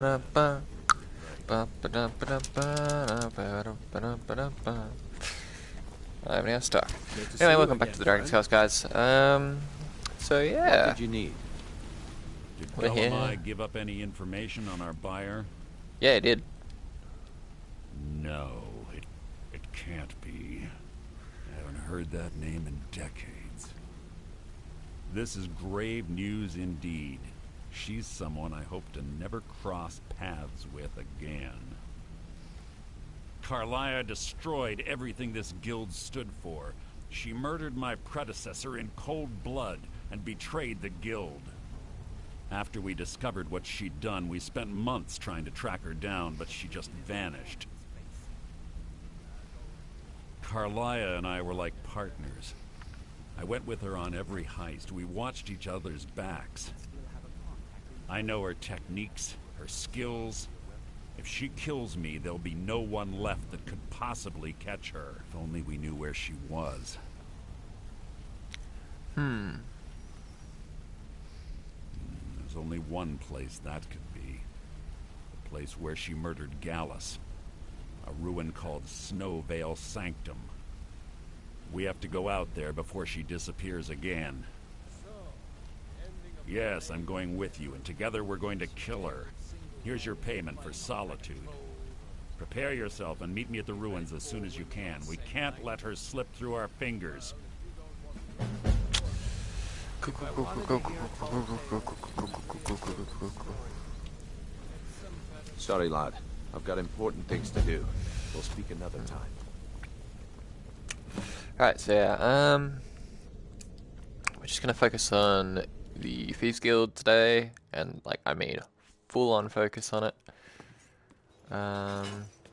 I am now stuck. Anyway, welcome back to the Dragon's House, guys. So yeah. What did you need? Did We're here. LMI give up any information on our buyer? Yeah, it did. No, it can't be. I haven't heard that name in decades. This is grave news indeed. She's someone I hope to never cross paths with again. Carlia destroyed everything this guild stood for. She murdered my predecessor in cold blood and betrayed the guild. After we discovered what she'd done, we spent months trying to track her down, but she just vanished. Carlia and I were like partners. I went with her on every heist. We watched each other's backs. I know her techniques, her skills. If she kills me, there'll be no one left that could possibly catch her. If only we knew where she was. There's only one place that could be. The place where she murdered Gallus. A ruin called Snowvale Sanctum. We have to go out there before she disappears again. Yes, I'm going with you, and together we're going to kill her. Here's your payment for solitude. Prepare yourself and meet me at the ruins as soon as you can. We can't let her slip through our fingers. Sorry, lad. I've got important things to do. We'll speak another time. Alright, so yeah, we're just gonna focus on the Thieves Guild today, and like, I mean, full on focus on it.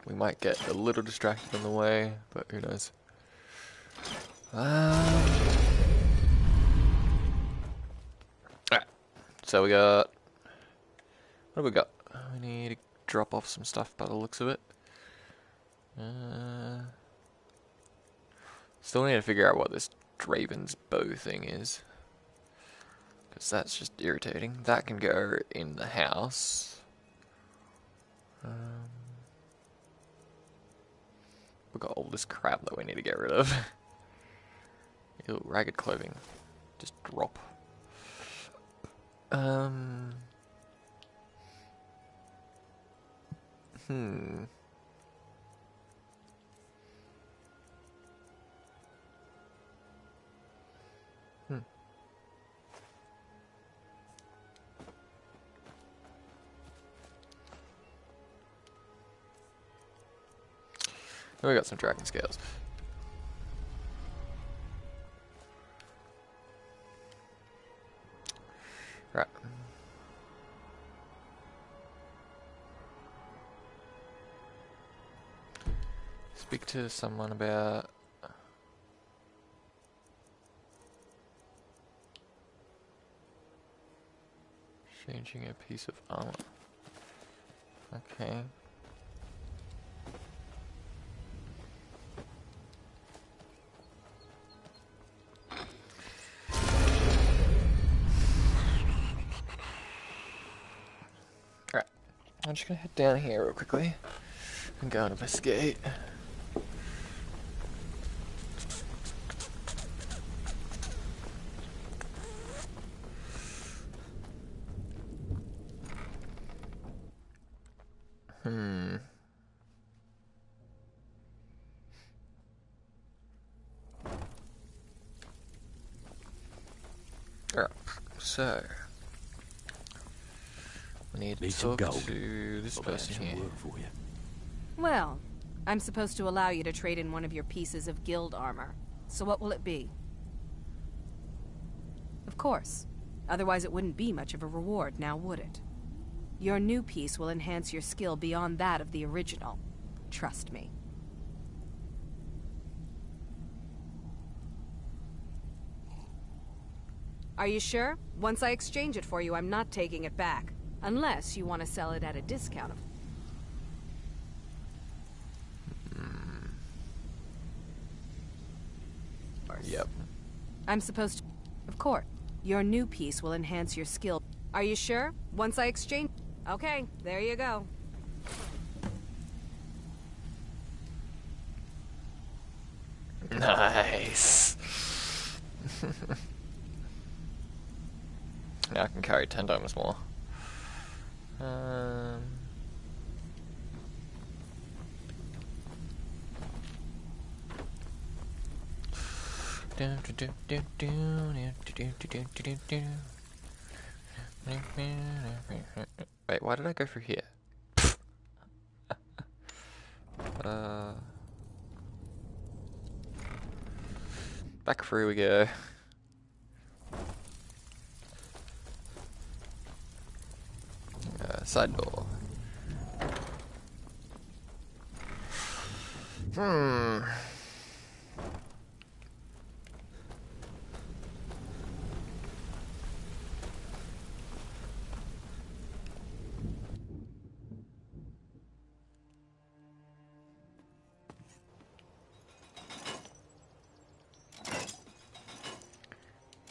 We might get a little distracted on the way, but who knows. Alright, so we got, what have we got? We need to drop off some stuff by the looks of it. Still need to figure out what this Draven's bow thing is, because that's just irritating. That can go in the house. We've got all this crap that we need to get rid of. Ew, ragged clothing. Just drop. We got some dragon scales. Right. Speak to someone about changing a piece of armor. Okay. I'm just gonna head down here real quickly and go and investigate. Alright, so we need to talk to this person here. Well, I'm supposed to allow you to trade in one of your pieces of guild armor. So what will it be? Of course. Otherwise it wouldn't be much of a reward, now would it? Your new piece will enhance your skill beyond that of the original. Trust me. Are you sure? Once I exchange it for you, I'm not taking it back. Unless you want to sell it at a discount. Yep. I'm supposed to... Of course. Your new piece will enhance your skill. Are you sure? Once I exchange... Okay, there you go. Nice. Now I can carry 10 times more. Wait, why did I go through here? Back through we go. Side door.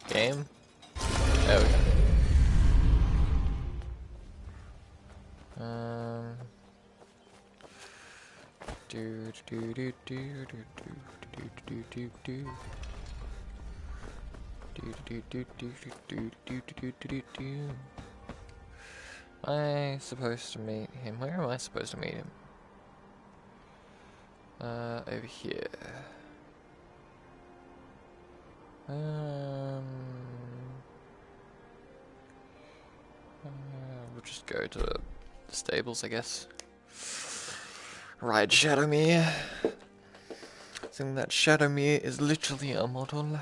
Game? There we go. Am I supposed to meet him? Where am I supposed to meet him? Over here. We'll just go to the stables, I guess. Right, Shadowmere. I think that Shadowmere is literally a model.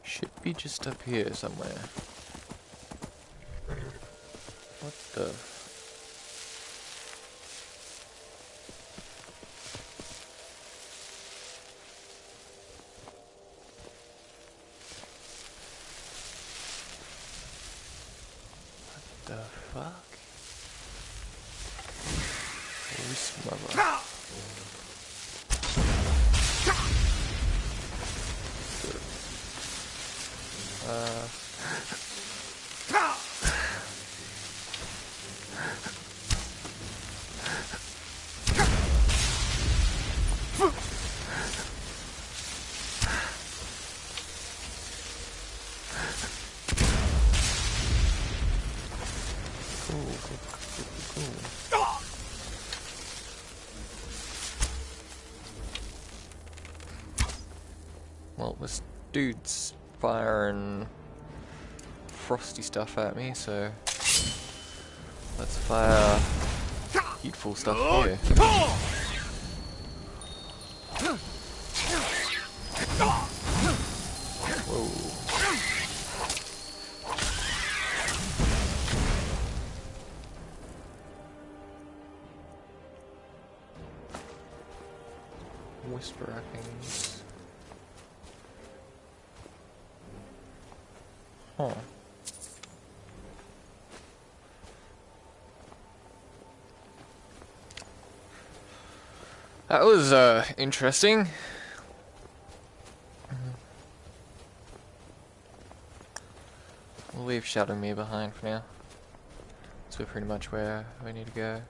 Should be just up here somewhere. What the? The fuck? Holy smother. Well, this dude's firing frosty stuff at me, so let's fire beautiful stuff here. Whoa. Whisper wrappings. Huh. That was interesting. We'll leave Shadow Me behind for now. So we're pretty much where we need to go.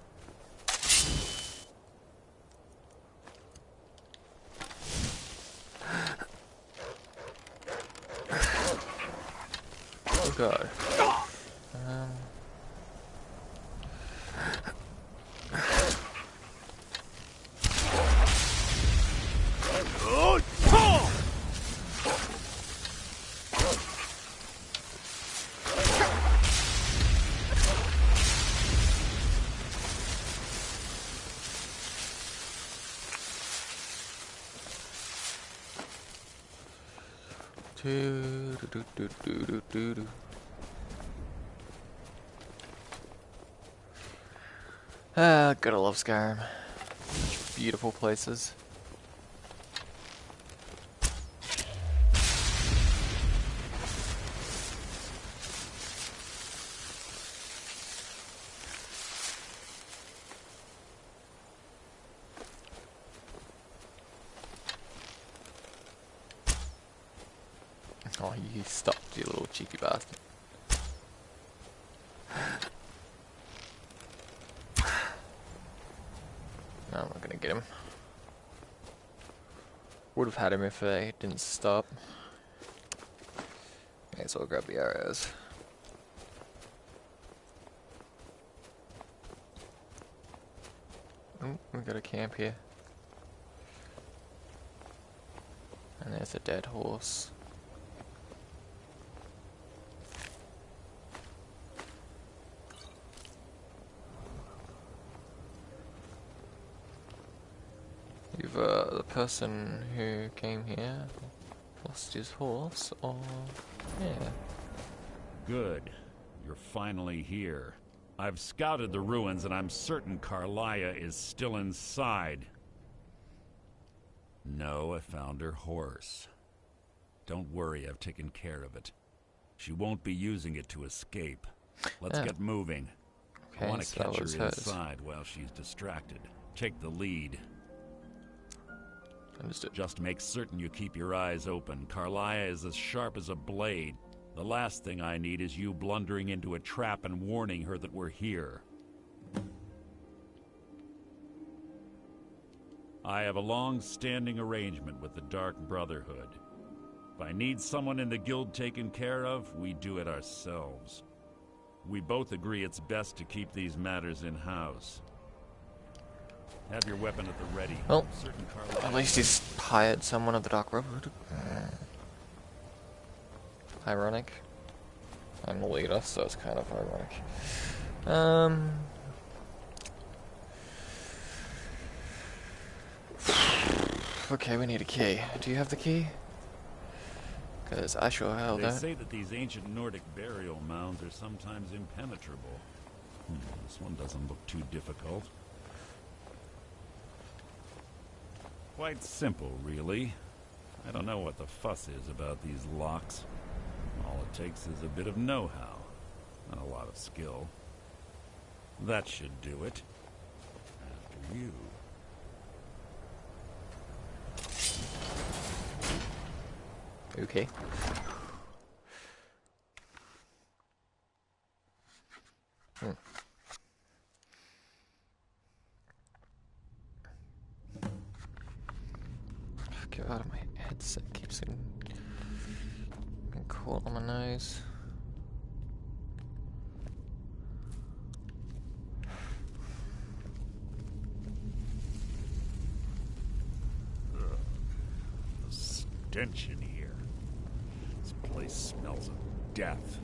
Oh god. Ah, gotta love Skyrim. Such beautiful places. Oh, you stopped, you little cheeky bastard. No, I'm not gonna get him. Would have had him if they didn't stop. May as well grab the arrows. Oh, we've got a camp here. And there's a dead horse. You've, the person who came here lost his horse, or... yeah. Good. You're finally here. I've scouted the ruins and I'm certain Carlia is still inside. No, I found her horse. Don't worry, I've taken care of it. She won't be using it to escape. Let's get moving. Okay, I want to so catch her that was hers. inside while she's distracted. Take the lead. Understood. Just make certain you keep your eyes open. Carlia is as sharp as a blade. The last thing I need is you blundering into a trap and warning her that we're here. I have a long-standing arrangement with the Dark Brotherhood. If I need someone in the guild taken care of, we do it ourselves. We both agree it's best to keep these matters in-house. Have your weapon at the ready. Well, Certain Carlia at least he's hired someone of the Dark Brotherhood. Ironic. I'm the leader, so it's kind of ironic. Okay, we need a key. Do you have the key? Because I sure hell They don't. say that these ancient Nordic burial mounds are sometimes impenetrable. This one doesn't look too difficult. Quite simple, really. I don't know what the fuss is about these locks. All it takes is a bit of know-how, and a lot of skill. That should do it. After you. Okay. Get out of my headset. Keeps getting caught on my nose. The stench in here. This place smells of death.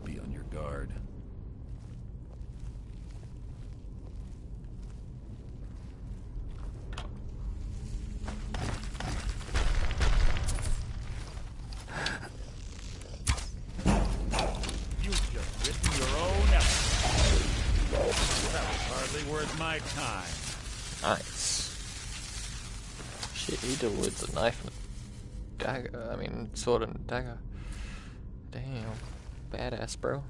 Be on your guard. worth my time. Nice. Shit, he delivers a knife and a dagger. I mean, sword and dagger. Damn. Badass, bro.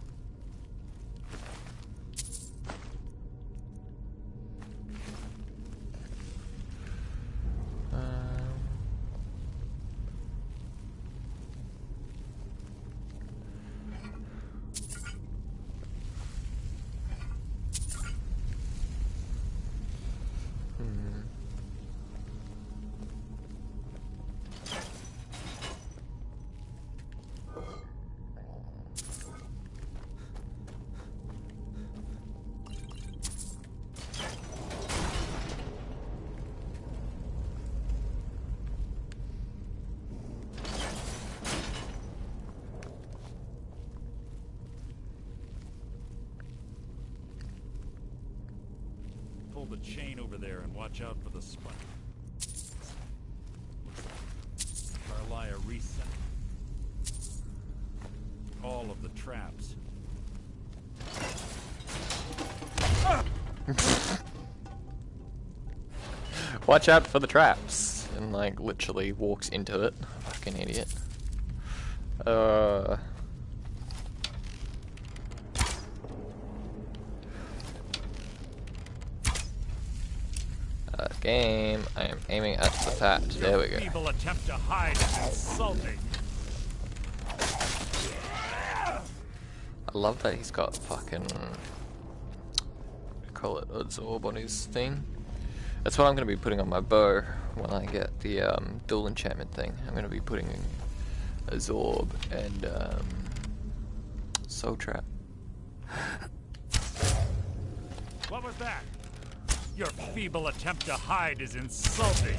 Pull the chain over there and watch out for the spike. Carlia reset all of the traps. Watch out for the traps. And like literally walks into it. Fucking idiot. Game. I am aiming at the patch. There we go. Feeble attempt to hide is insulting. I love that he's got fucking, call it absorb on his thing. That's what I'm going to be putting on my bow when I get the dual enchantment thing. I'm going to be putting absorb and soul trap. What was that? Your feeble attempt to hide is insulting.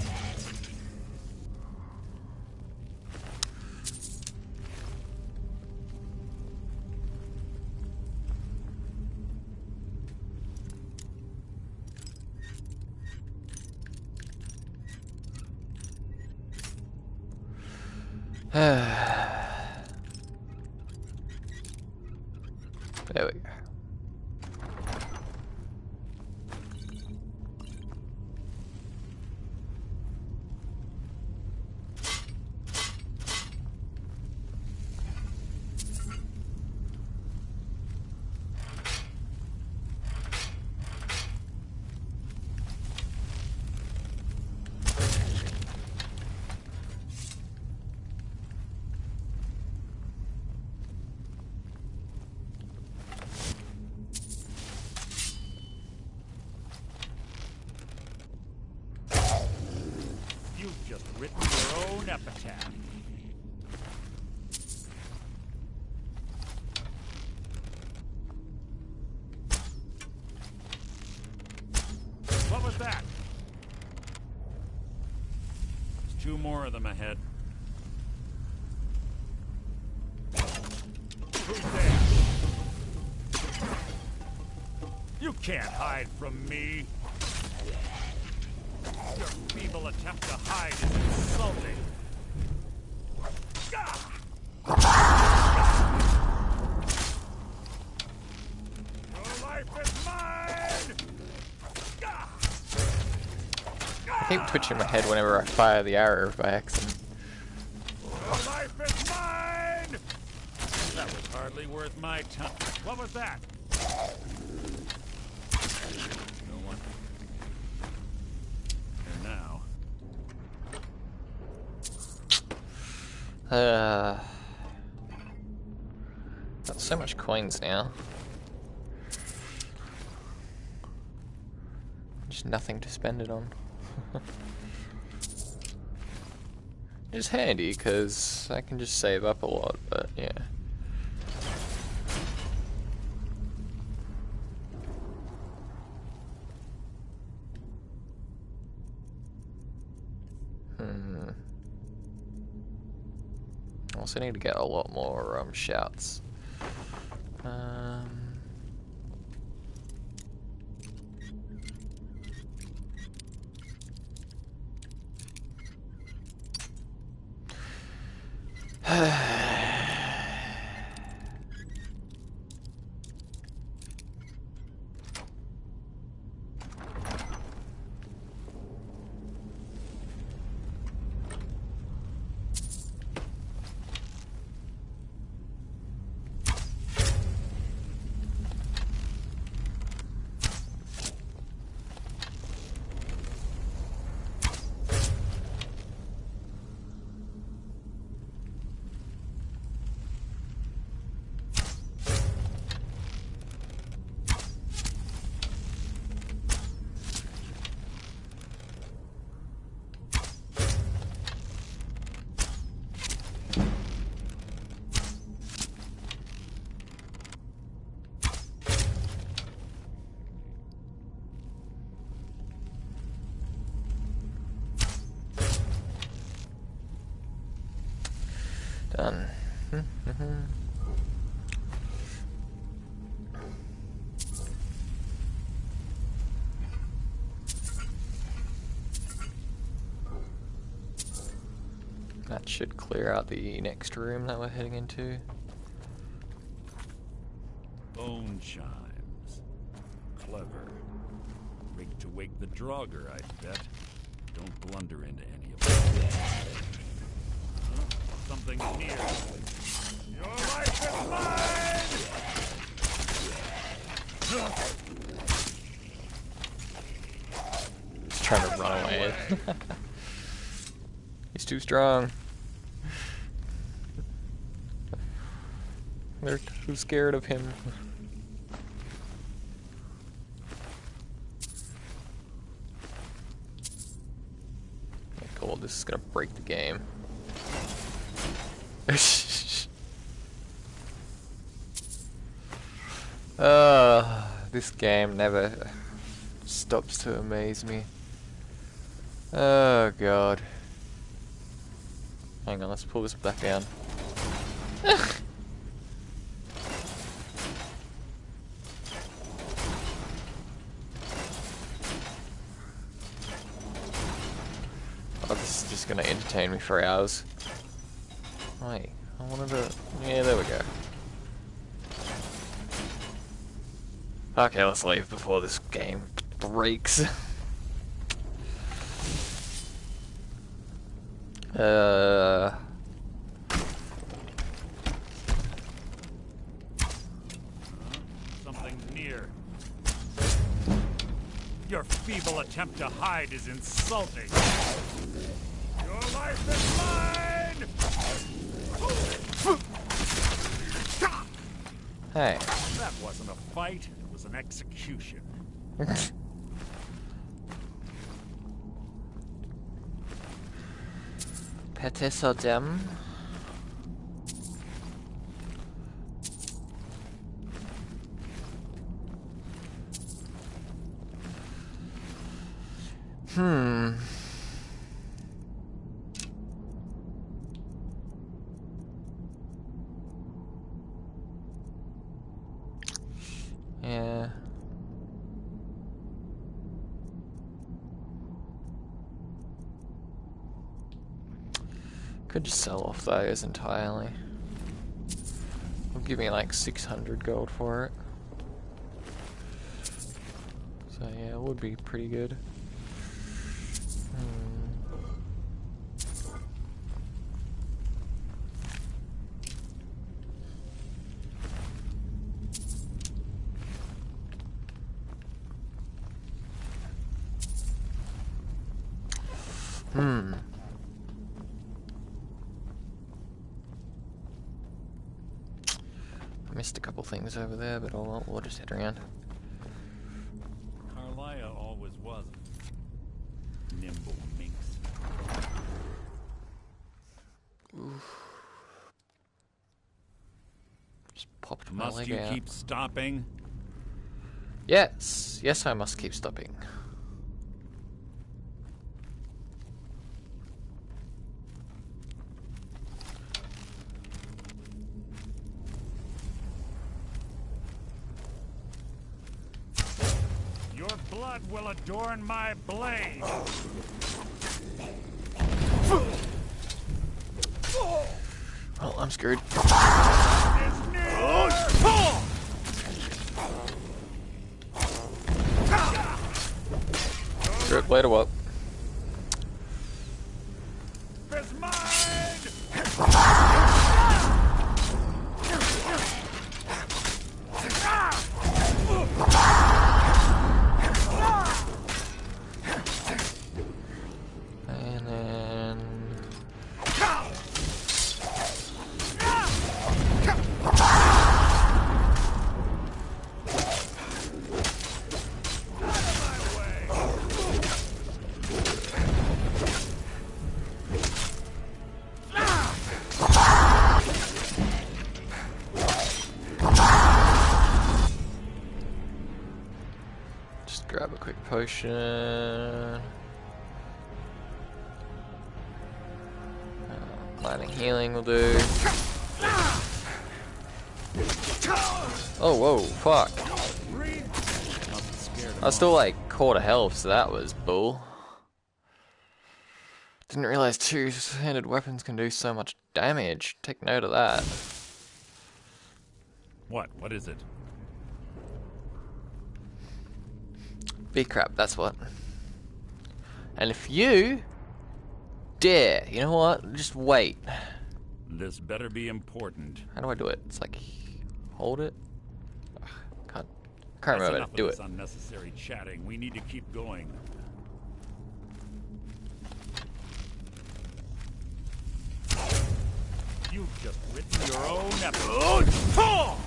There we go. You've just written your own epitaph. What was that? There's two more of them ahead. Who's there? You can't hide from me. Your feeble attempt to hide is insulting. Your life is mine! I keep twitching my head whenever I fire the arrow by accident. Your life is mine! That was hardly worth my time. What was that? No one. And now. Got so much coins now. Just nothing to spend it on. It's handy because I can just save up a lot, but yeah. I also need to get a lot more shouts. Done. That should clear out the next room that we're heading into. Bone chimes. Clever. Rigged to wake the Draugr, I bet. Don't blunder into any of them. Something near. Your life is mine! He's trying to run away. He's too strong. They're too scared of him. Cool, this is gonna break the game. This game never stops to amaze me. Oh god. Hang on, let's pull this back down. Oh, this is just gonna entertain me for hours. Wait, I wanted to... Yeah, there we go. Okay, let's leave before this game breaks. Something's near. Your feeble attempt to hide is insulting. Your life is mine! Hey. That wasn't a fight, it was an execution. Petesodem. Yeah. Could just sell off those entirely. It'll give me like 600 gold for it. So yeah, it would be pretty good. Missed a couple things over there, but we'll just head around. Carlia always was a nimble minx. Just popped my Must leg you out. keep stopping? Yes, yes, I must keep stopping. Your blood will adorn my blade. Well, I'm screwed. Screw it, later what? It's mine! And then... Just grab a quick potion. Mining healing will do. Oh, whoa, fuck. I was still like quarter health, so that was bull. Didn't realize two-handed weapons can do so much damage. Take note of that. What? What is it? Big crap, that's what. And if you dare, you know what? Just wait. This better be important. How do I do it? It's like hold it. Ugh, can't remember how to do it. Unnecessary chatting. We need to keep going. You've just written your own episode. Well.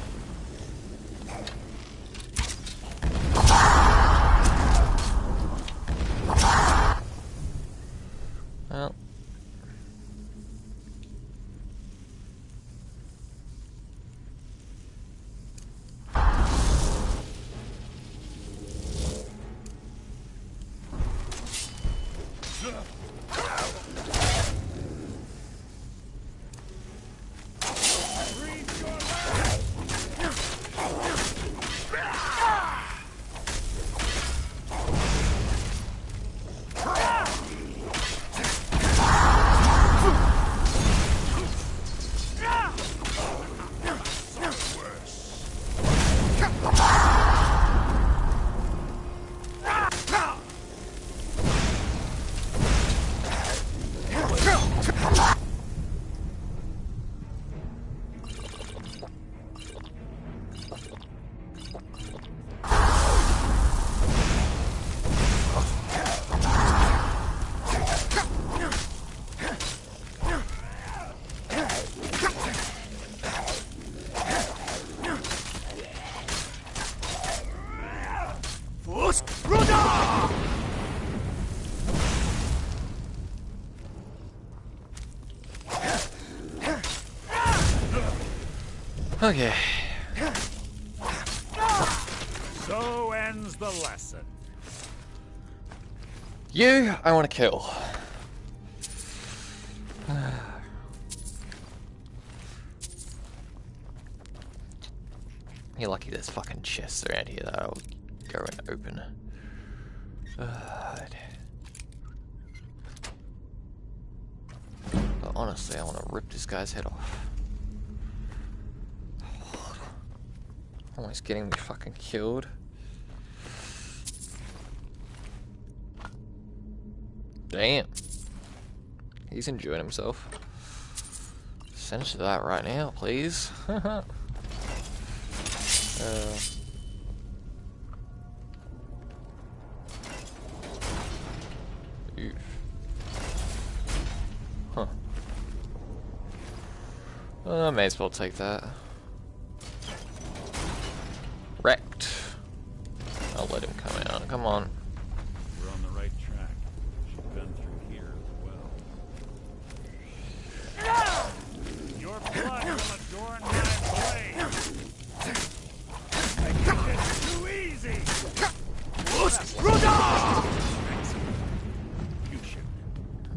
Okay. So ends the lesson. You, I want to kill. You're lucky there's fucking chests around here that I'll go and open. But honestly, I want to rip this guy's head off. Almost getting me fucking killed. Damn. He's enjoying himself. Send to that right now, please. Oof. Huh. I may as well take that. Wrecked. I'll let him come out. Come on. We're on the right track. She's been through here as well. Your blood will adorn my blade. I think it's too easy.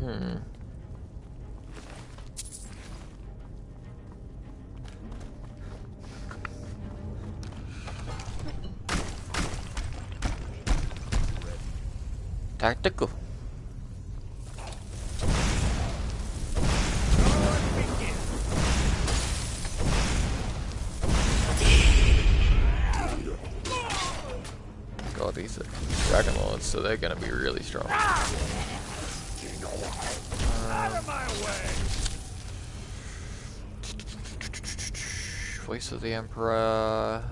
Hmm. Tactical. God, these are Dragon Lords, so they're gonna be really strong. Out of my way. Voice of the Emperor.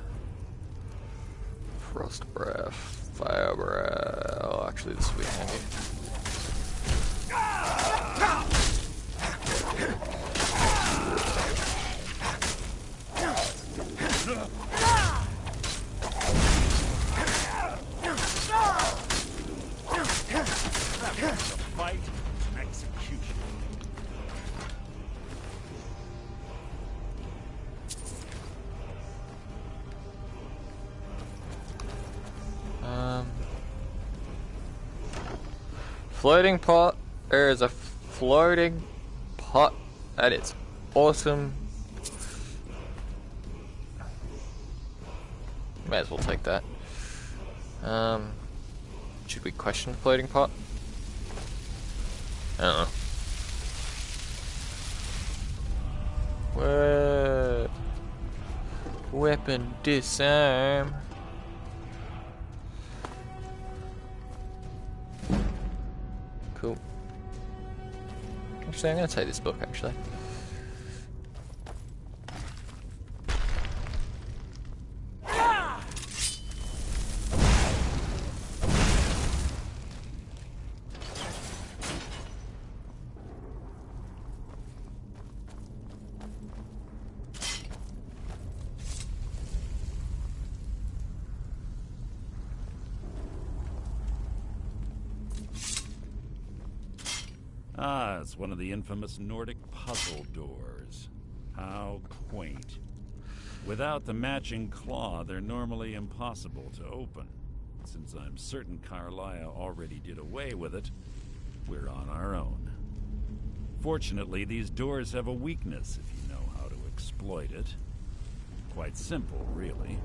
Frost Breath. Fire Breath. Oh, actually, this will be handy. Fight and execution. Floating pot. There is a floating pot That is awesome. May as well take that. Should we question the floating pot? I don't know. What? Weapon disarm. Cool. Actually, I'm gonna take this book, actually. Ah, it's one of the infamous Nordic puzzle doors. How quaint. Without the matching claw, they're normally impossible to open. Since I'm certain Carlia already did away with it, we're on our own. Fortunately, these doors have a weakness if you know how to exploit it. Quite simple, really.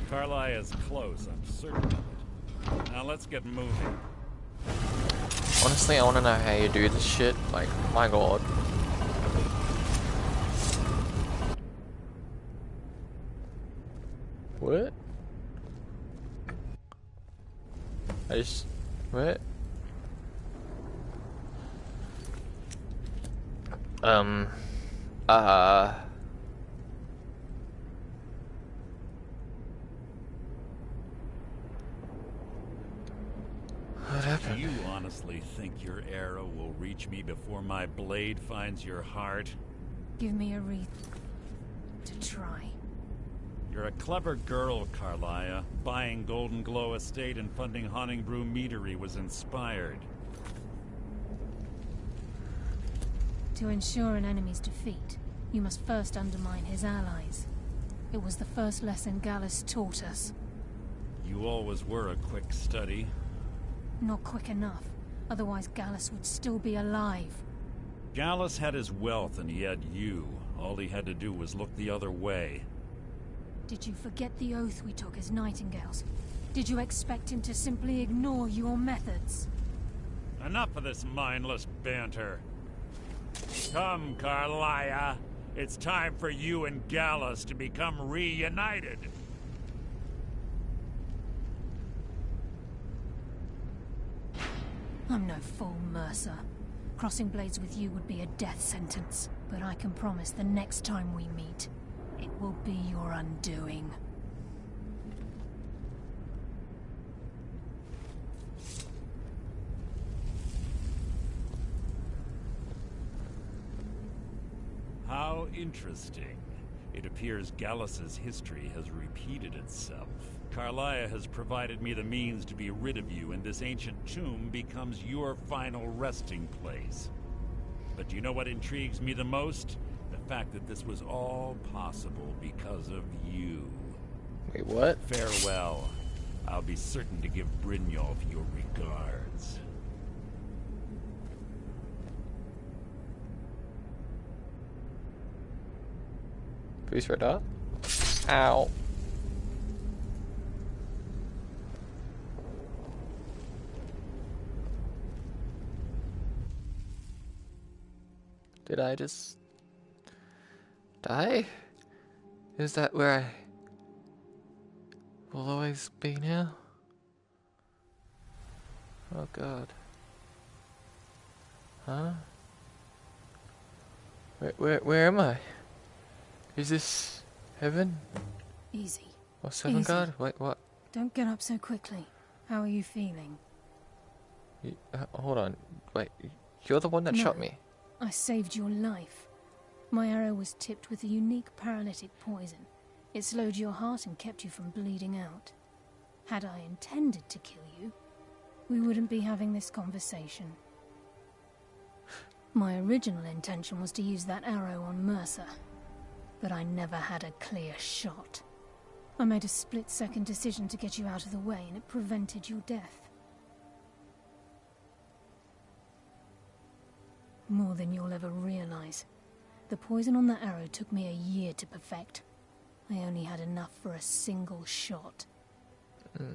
Carlia's close, I'm certain of it. Now let's get moving. Honestly, I want to know how you do this shit. Like, my god. What? I just... What? What happened? Do you honestly think your arrow will reach me before my blade finds your heart? Give me a reason to try. You're a clever girl, Carlia. Buying Golden Glow Estate and funding Honningbrew Meadery was inspired. To ensure an enemy's defeat, you must first undermine his allies. It was the first lesson Gallus taught us. You always were a quick study. Not quick enough, otherwise Gallus would still be alive. Gallus had his wealth and he had you. All he had to do was look the other way. Did you forget the oath we took as Nightingales? Did you expect him to simply ignore your methods? Enough of this mindless banter. Come, Carlia. It's time for you and Gallus to become reunited. I'm no fool, Mercer. Crossing blades with you would be a death sentence. But I can promise the next time we meet, it will be your undoing. How interesting. It appears Gallus's history has repeated itself. Carlia has provided me the means to be rid of you, and this ancient tomb becomes your final resting place. But do you know what intrigues me the most? The fact that this was all possible because of you. Wait, what? Farewell. I'll be certain to give Brynjolf your regards. Boost red dot. Ow. Did I just die? Is that where I will always be now? Oh god. Huh? Where am I? Is this heaven? Easy. Or Seven Easy. God? Wait, what? Don't get up so quickly. How are you feeling? Hold on. Wait, you're the one that shot me. I saved your life. My arrow was tipped with a unique paralytic poison. It slowed your heart and kept you from bleeding out. Had I intended to kill you, we wouldn't be having this conversation. My original intention was to use that arrow on Mercer, but I never had a clear shot. I made a split-second decision to get you out of the way, and it prevented your death. More than you'll ever realize. The poison on that arrow took me a year to perfect. I only had enough for a single shot.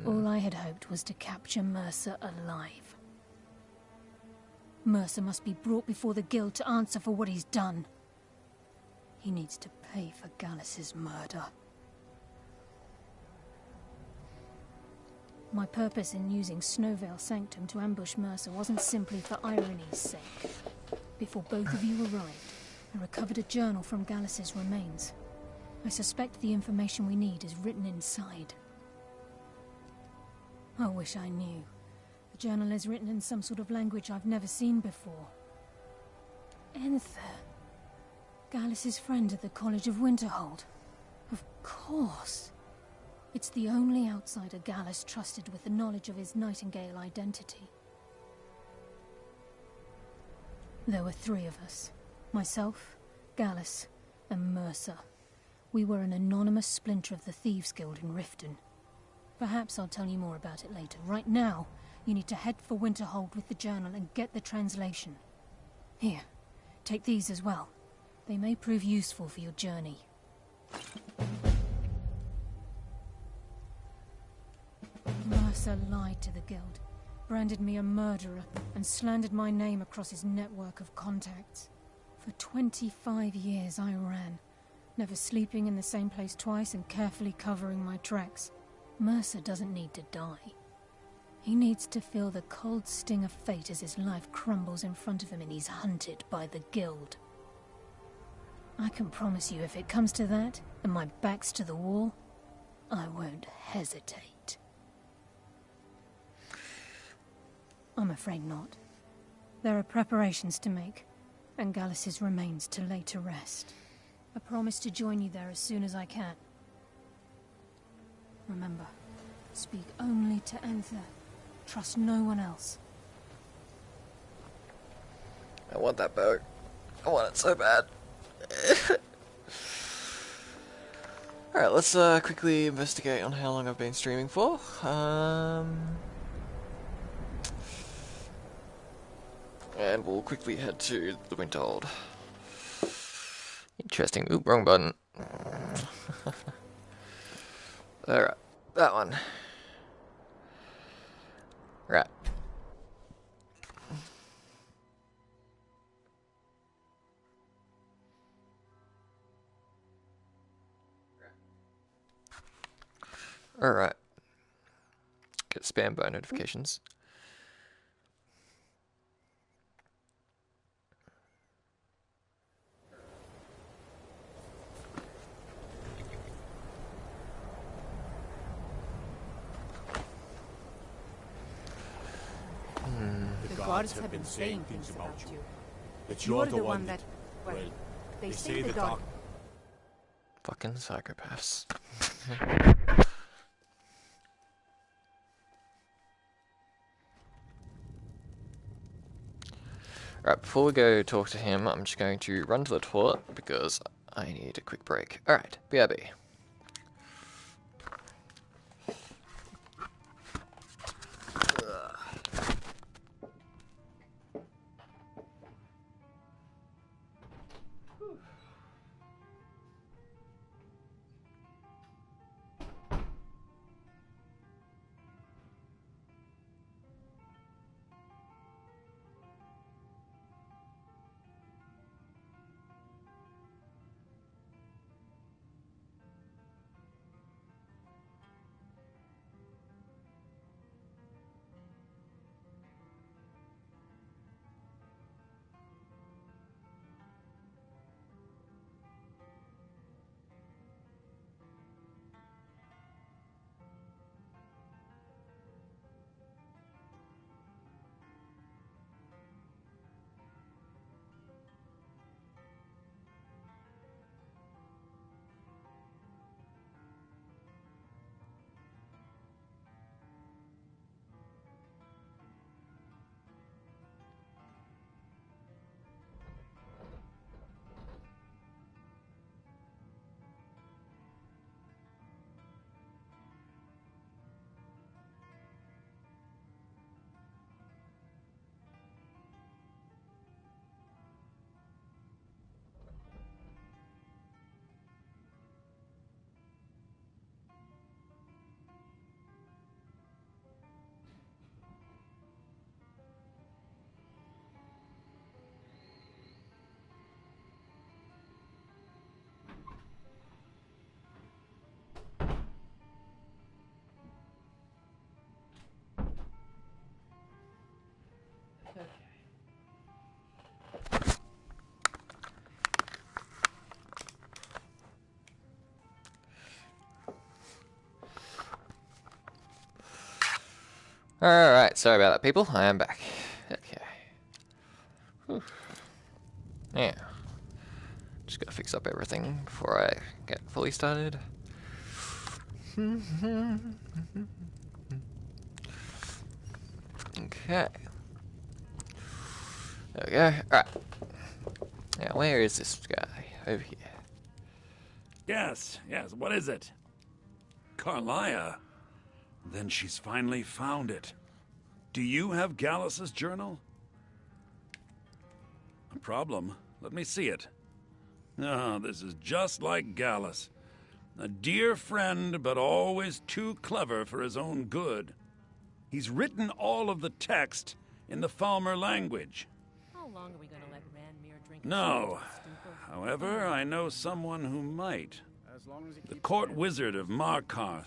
All I had hoped was to capture Mercer alive. Mercer must be brought before the Guild to answer for what he's done. He needs to pay for Gallus's murder. My purpose in using Snowvale Sanctum to ambush Mercer wasn't simply for irony's sake. Before both of you arrived, I recovered a journal from Gallus's remains. I suspect the information we need is written inside. I wish I knew. The journal is written in some sort of language I've never seen before. Enther. Gallus's friend at the College of Winterhold. Of course. It's the only outsider Gallus trusted with the knowledge of his Nightingale identity. There were 3 of us. Myself, Gallus, and Mercer. We were an anonymous splinter of the Thieves' Guild in Riften. Perhaps I'll tell you more about it later. Right now, you need to head for Winterhold with the journal and get the translation. Here, take these as well. They may prove useful for your journey. Mercer lied to the Guild, branded me a murderer, and slandered my name across his network of contacts. For 25 years I ran, never sleeping in the same place twice and carefully covering my tracks. Mercer doesn't need to die. He needs to feel the cold sting of fate as his life crumbles in front of him and he's hunted by the Guild. I can promise you if it comes to that, and my back's to the wall, I won't hesitate. I'm afraid not. There are preparations to make, and Gallus's remains to lay to rest. I promise to join you there as soon as I can. Remember, speak only to Enther. Trust no one else. I want that bow. I want it so bad. Alright, let's quickly investigate on how long I've been streaming for. And we'll quickly head to the Winterhold. Interesting. Ooh, wrong button. Alright, that one. Right. Alright. Get spam bar notifications. The gods have been saying things about you. That you're the one that... Well, they say the god... Fucking psychopaths. Alright, before we go talk to him, I'm just going to run to the toilet because I need a quick break. Alright, BRB. Alright, sorry about that, people. I am back. Okay. Whew. Yeah. Just gotta fix up everything before I get fully started. Okay. There we go. Alright. Now, where is this guy? Over here. Yes, what is it? Carlia. Then she's finally found it. Do you have Gallus's journal? A problem? Let me see it. Ah, this is just like Gallus. A dear friend, but always too clever for his own good. He's written all of the text in the Falmer language. How long are we going to let Ranmir drink? No. However, I know someone who might. The court wizard of Markarth,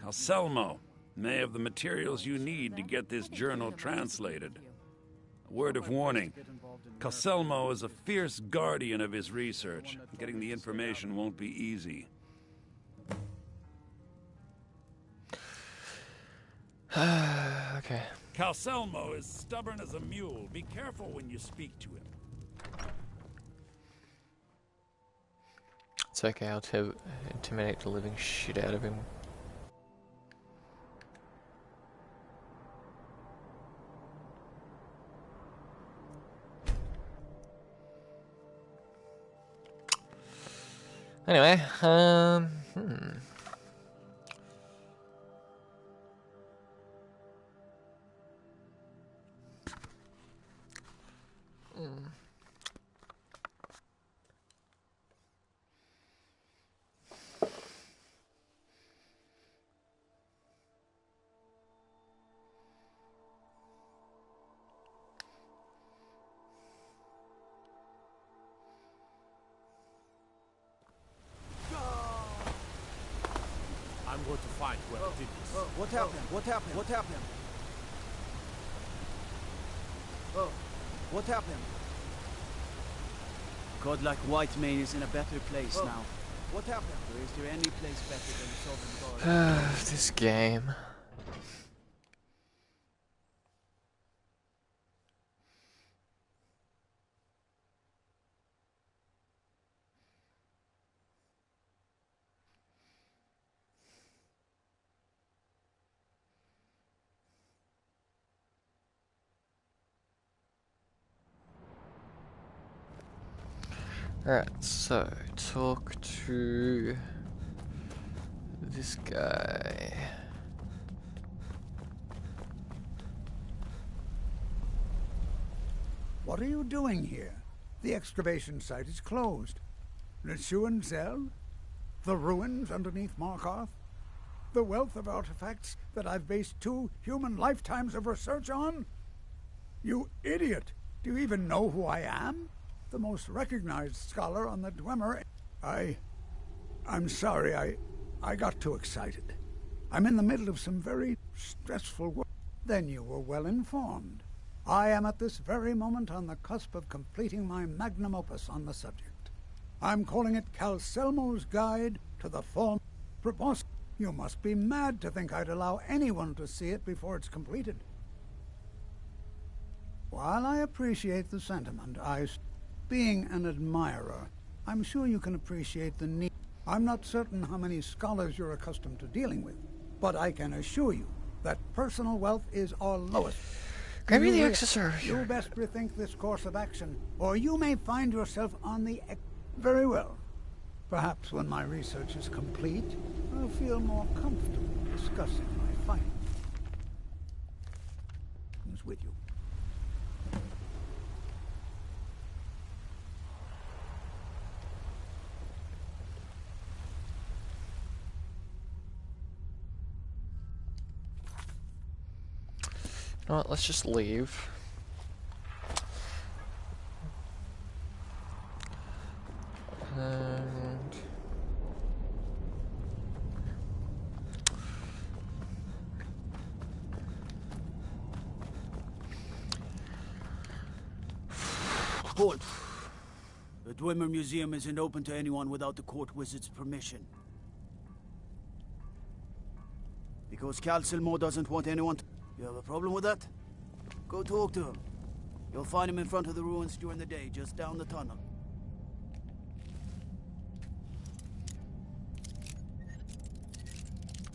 Calselmo, may have the materials you need to get this journal translated. A word of warning. Calselmo is a fierce guardian of his research. Getting the information won't be easy. Okay. Calselmo is stubborn as a mule. Be careful when you speak to him. It's okay, I'll intimidate the living shit out of him. Anyway, I'm going to find whoever did this. What happened? What happened? What happened? What happened? God, like Whitemane is in a better place now. What happened? Or is there any place better than Southern God? this game. Alright, so talk to this guy. What are you doing here? The excavation site is closed. Le Zell? The ruins underneath Markarth? The wealth of artifacts that I've based 2 human lifetimes of research on? You idiot! Do you even know who I am? The most recognized scholar on the Dwemer. I'm sorry, I got too excited. I'm in the middle of some very stressful work. Then you were well informed. I am at this very moment on the cusp of completing my magnum opus on the subject. I'm calling it Calselmo's Guide to the Form. Preposterous. You must be mad to think I'd allow anyone to see it before it's completed. While I appreciate the sentiment, being an admirer, I'm sure you can appreciate the need. I'm not certain how many scholars you're accustomed to dealing with, but I can assure you that personal wealth is our lowest. Grab me the accessor. You best rethink this course of action, or you may find yourself on the very well. Perhaps when my research is complete, I'll feel more comfortable discussing my findings. Who's with you? You know what, let's just leave. And Halt! The Dwemer Museum isn't open to anyone without the court wizard's permission. Because Calselmo doesn't want anyone to... You have a problem with that? Go talk to him. You'll find him in front of the ruins during the day, just down the tunnel.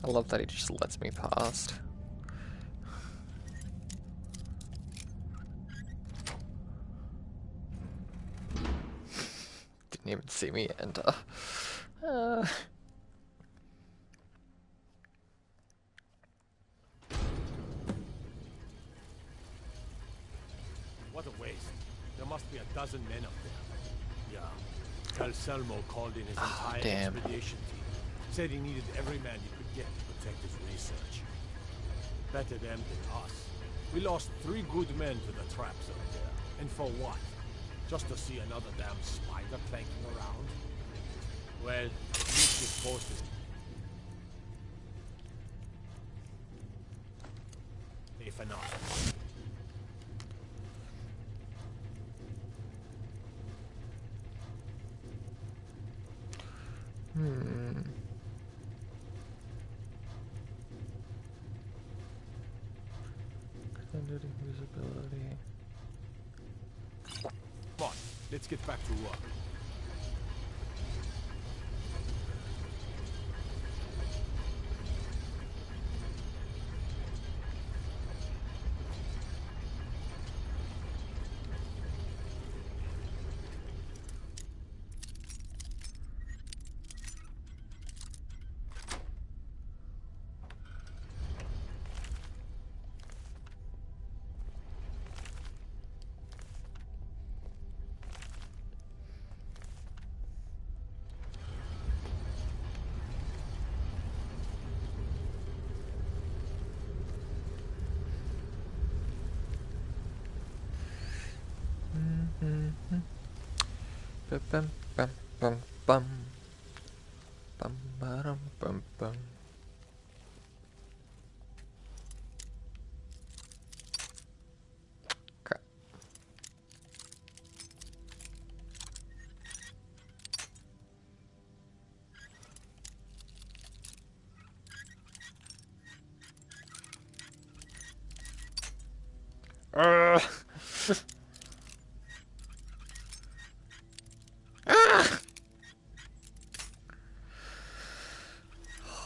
I love that he just lets me past. Didn't even see me enter. What a waste. There must be a dozen men up there. Yeah. Calselmo called in his entire expedition team. Said he needed every man he could get to protect his research. Better them than us. We lost 3 good men to the traps up there. And for what? Just to see another damn spider clanking around? Well, at least it's posted. Safe enough. Extended invisibility. Come on, let's get back to work. Bum bum bum bum bum bum bum bum. Crap.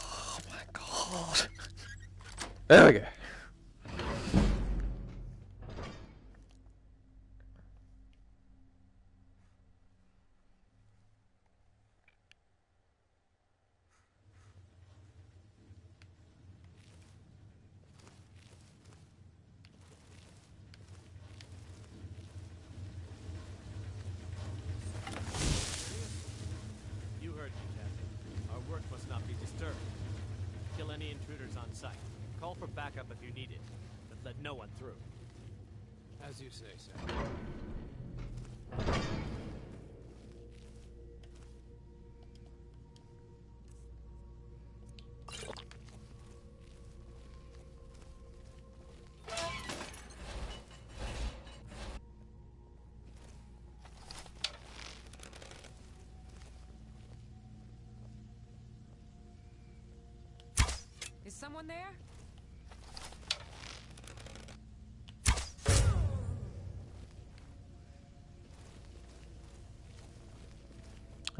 Oh my god. There we go. You heard me, Captain. Our work must not be disturbed. Kill any intruders on sight. Call for backup if you need it, but let no one through. As you say, sir. Is someone there?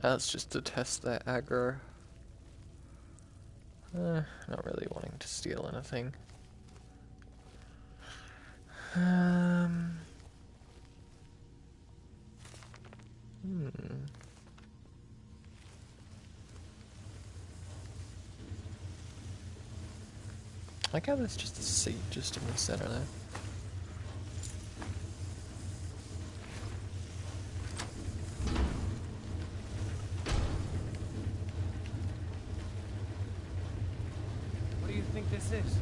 That's just to test their aggro. Not really wanting to steal anything. I like how there's just a seat just in the center there. What do you think this is?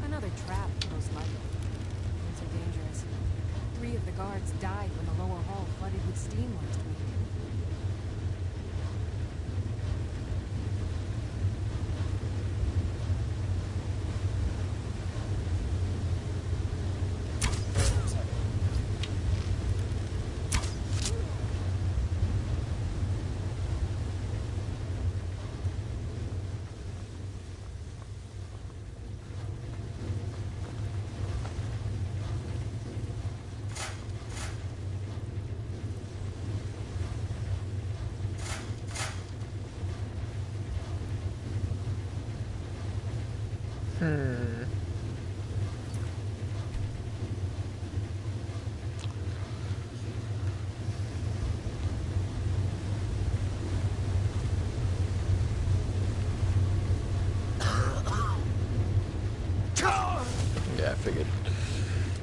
Another trap, most likely. Things are dangerous. 3 of the guards died when the lower hall flooded with steam last week.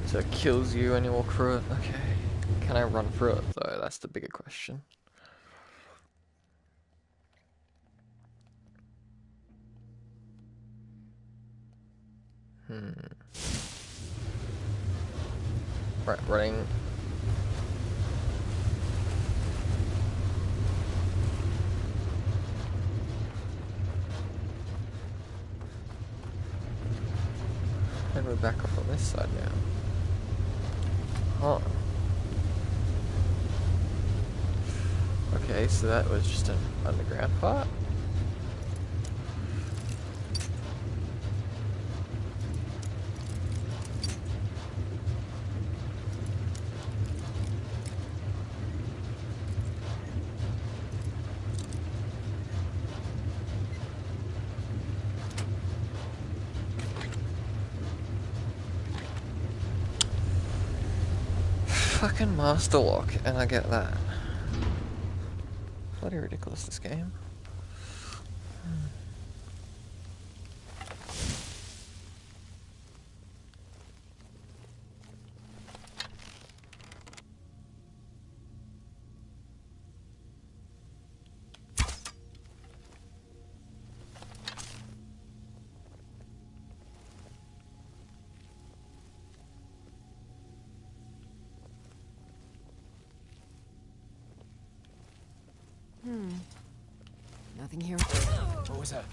So it kills you when you walk through it. Okay. Can I run through it though? That's the bigger question. Right, running. And we're back up on this side now. Huh. Okay, so that was just an underground part. Fucking master lock, and I get that. Bloody ridiculous, this game. Nothing here. What was that?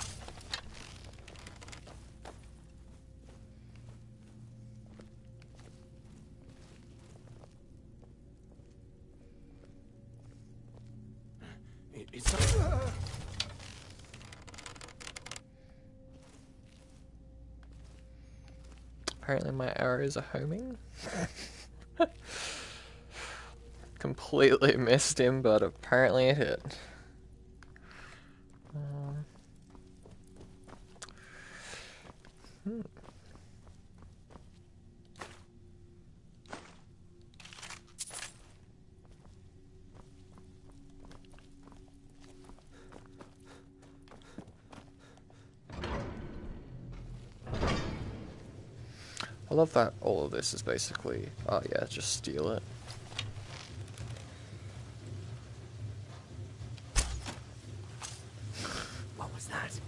It's Apparently my arrows are homing. Completely missed him, but apparently it hit. I love that all of this is basically, oh yeah, just steal it. What was that?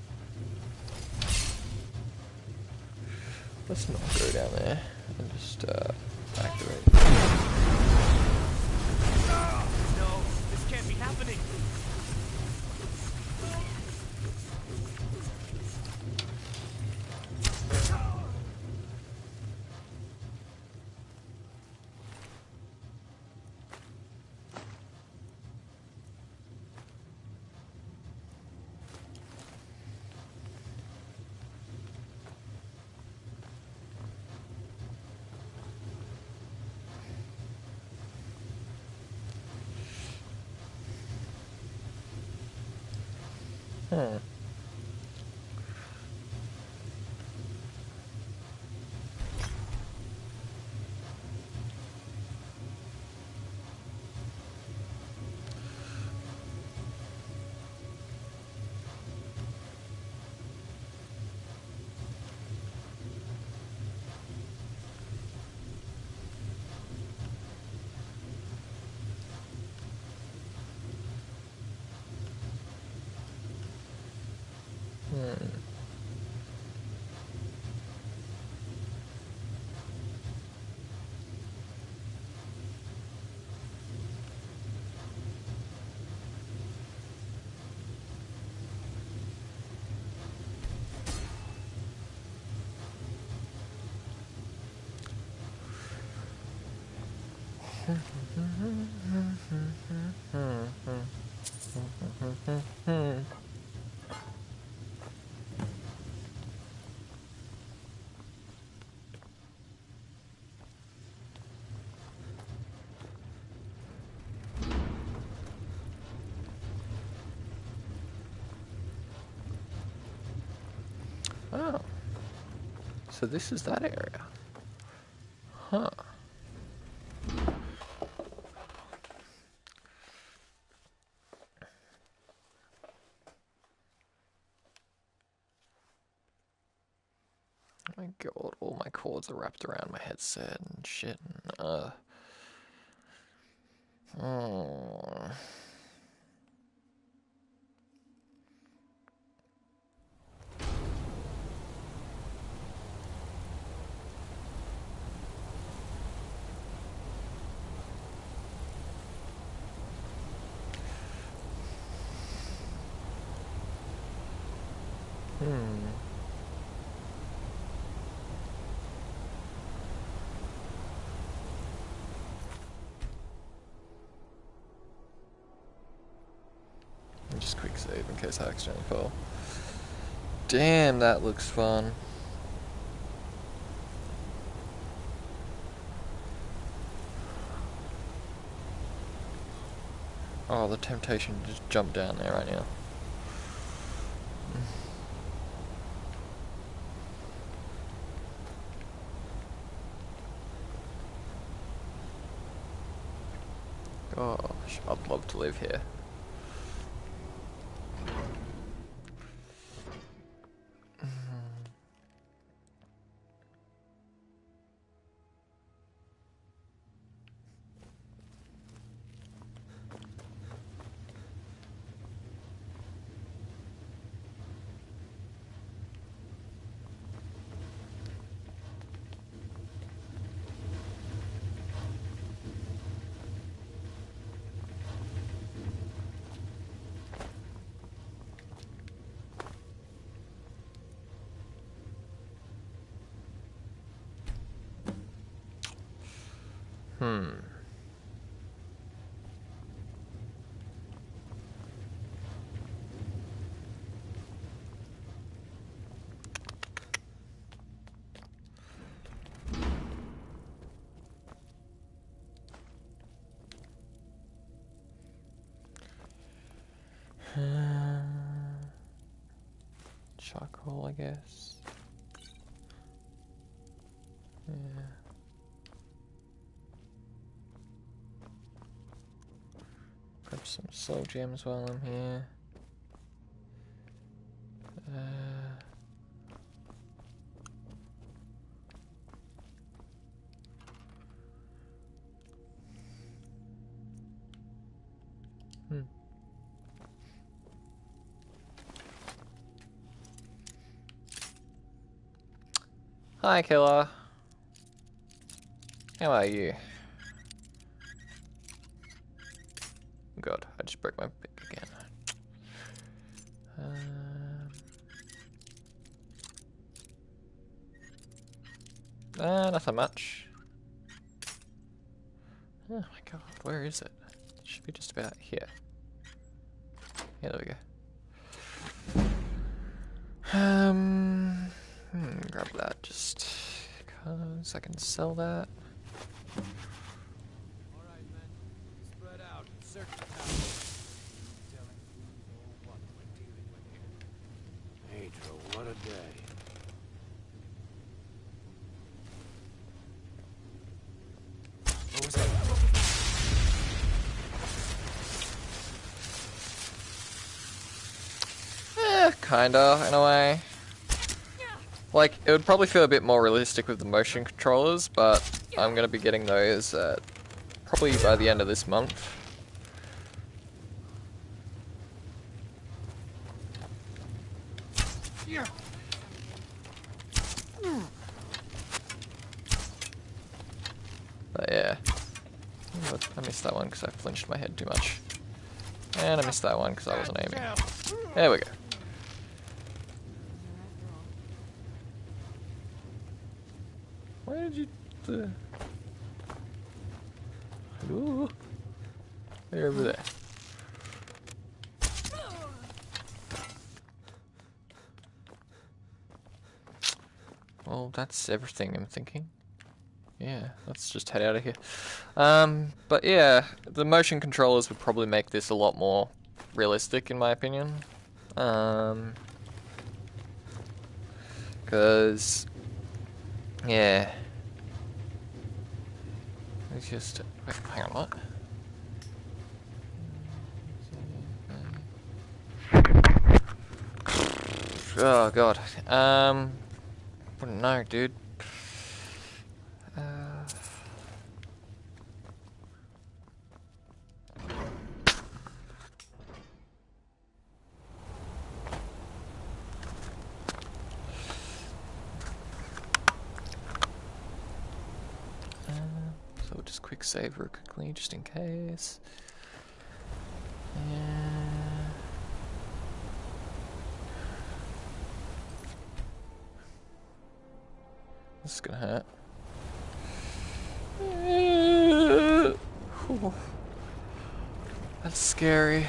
Let's not go down there and just activate. No, this can't be happening. Oh. So this is that area. Huh. my god, all my cords are wrapped around my headset and shit. Oh. Just quick save in case I accidentally fall. Damn, that looks fun. Oh, the temptation to just jump down there right now. Gosh, I'd love to live here. Charcoal, I guess. Yeah. Grab some soul gems while I'm here. Hi, killer. How are you? God, I just broke my pick again. Nothing much. Oh my god, where is it? It should be just about here. Yeah, there we go. Grab that just because I can sell that. Alright, men. Spread out and search the town. Telling who or what we're dealing with here. Pedro, what a day. What was that? Kinda, in a way. Like, it would probably feel a bit more realistic with the motion controllers, but I'm gonna be getting those probably by the end of this month. But yeah. I missed that one because I flinched my head too much. And I missed that one because I wasn't aiming. There we go. Where did you... Ooh. They're over there. Well, that's everything I'm thinking. Yeah, let's just head out of here. But yeah, the motion controllers would probably make this a lot more realistic, in my opinion. Because... yeah. It's just... wait, hang on, what? Oh, God. Wouldn't know, dude. So we'll just quick save her quickly, just in case. This is gonna hurt. Whew. That's scary.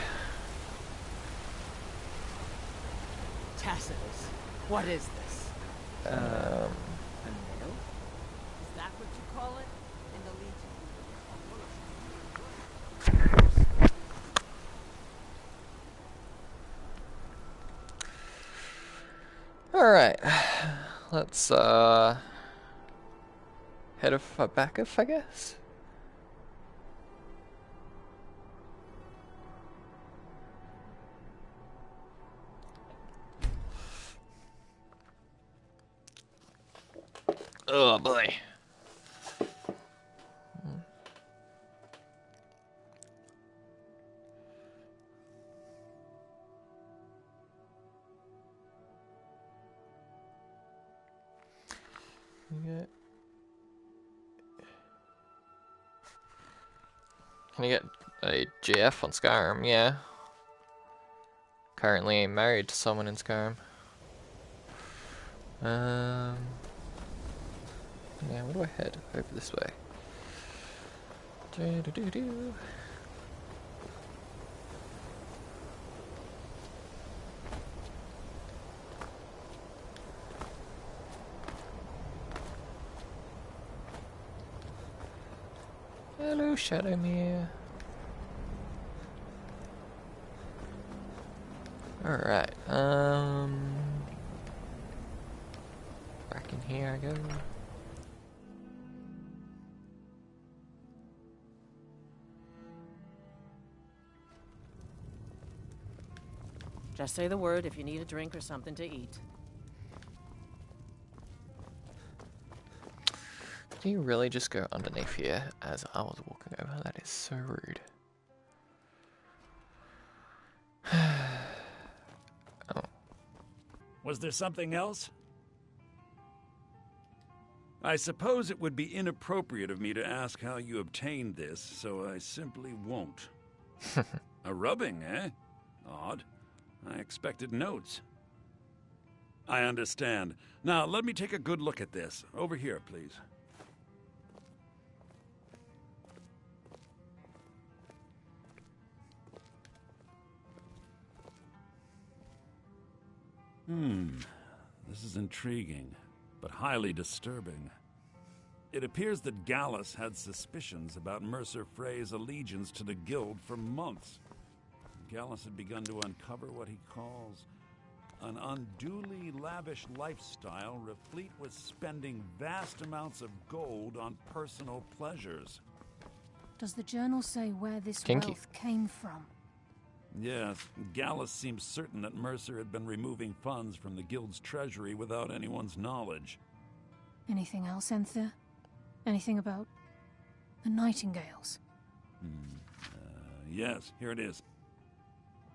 Tacitus, what is this? A nail? Is that what you call it? In the Legion? Alright. Let's head off back off, I guess. Oh boy. Can you get a GF on Skyrim? Yeah. Currently married to someone in Skyrim. Yeah, where do I head? Over this way. Do. Hello, Shadowmere. Alright, back in here I go. Just say the word if you need a drink or something to eat. Did you really just go underneath here as I was walking over? That is so rude. Oh. Was there something else? I suppose it would be inappropriate of me to ask how you obtained this, so I simply won't. A rubbing, eh? Odd. I expected notes. I understand. Now, let me take a good look at this. Over here, please. This is intriguing, but highly disturbing. It appears that Gallus had suspicions about Mercer Frey's allegiance to the Guild for months. Gallus had begun to uncover what he calls an unduly lavish lifestyle replete with spending vast amounts of gold on personal pleasures. Does the journal say where this Kinky. wealth came from? Yes, Gallus seems certain that Mercer had been removing funds from the Guild's treasury without anyone's knowledge. Anything else, Enther? Anything about the Nightingales? Yes, here it is.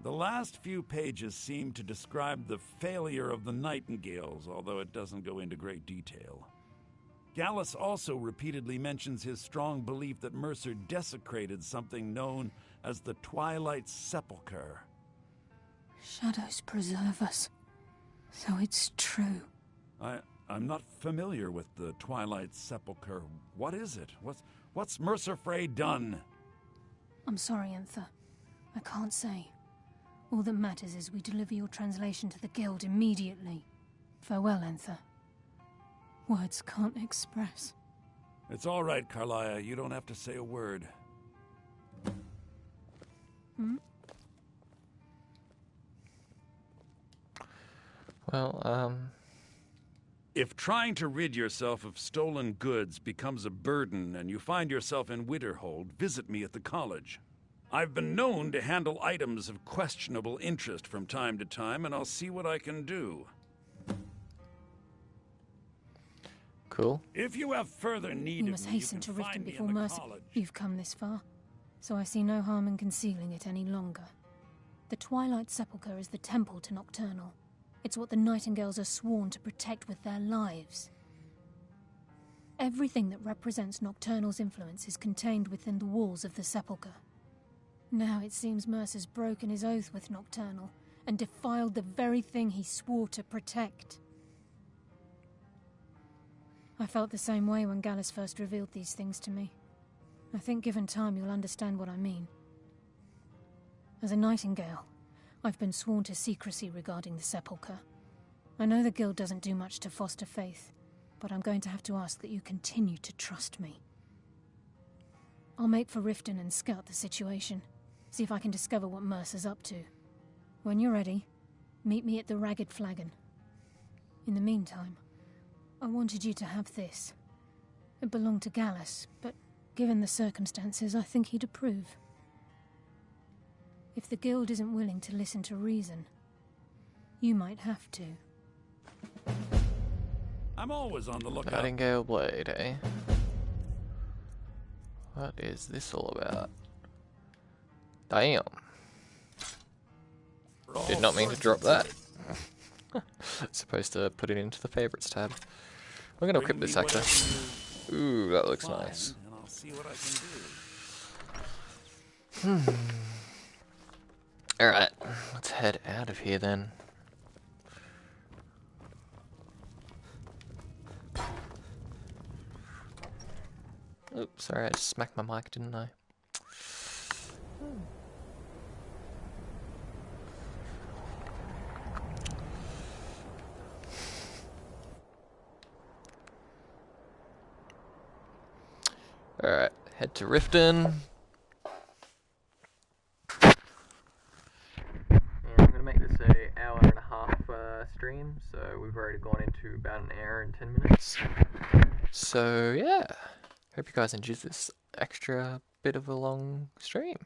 The last few pages seem to describe the failure of the Nightingales, although it doesn't go into great detail. Gallus also repeatedly mentions his strong belief that Mercer desecrated something known as the Twilight Sepulchre. Shadows preserve us. So it's true. I'm not familiar with the Twilight Sepulchre. What is it? What's Mercer Frey done? I'm sorry, Enther. I can't say. All that matters is we deliver your translation to the Guild immediately. Farewell, Enther. Words can't express. It's all right, Carlia. You don't have to say a word. Well, If trying to rid yourself of stolen goods becomes a burden and you find yourself in Winterhold, visit me at the college. I've been known to handle items of questionable interest from time to time, and I'll see what I can do. Cool. If you have further need You of must me, hasten you to can Riften find me before in the Mercy. college. You've come this far, so I see no harm in concealing it any longer. The Twilight Sepulchre is the temple to Nocturnal. It's what the Nightingales are sworn to protect with their lives. Everything that represents Nocturnal's influence is contained within the walls of the Sepulchre. Now it seems Mercer's broken his oath with Nocturnal and defiled the very thing he swore to protect. I felt the same way when Gallus first revealed these things to me. I think given time you'll understand what I mean. As a Nightingale, I've been sworn to secrecy regarding the Sepulchre. I know the Guild doesn't do much to foster faith, but I'm going to have to ask that you continue to trust me. I'll make for Riften and scout the situation, see if I can discover what Mercer's up to. When you're ready, meet me at the Ragged Flagon. In the meantime, I wanted you to have this. It belonged to Gallus, but given the circumstances, I think he'd approve. If the Guild isn't willing to listen to reason, you might have to. I'm always on the lookout. Nightingale Blade, eh? What is this all about? Damn. Did not mean to drop that. Supposed to put it into the favorites tab. I'm gonna equip this actor. Ooh, that looks nice. And I'll see what I can do. Alright, let's head out of here then. Oops, sorry, I just smacked my mic, didn't I? Alright, head to Riften. I'm going to make this an hour and a half stream, so we've already gone into about an hour and 10 minutes. So yeah, hope you guys enjoyed this extra bit of a long stream.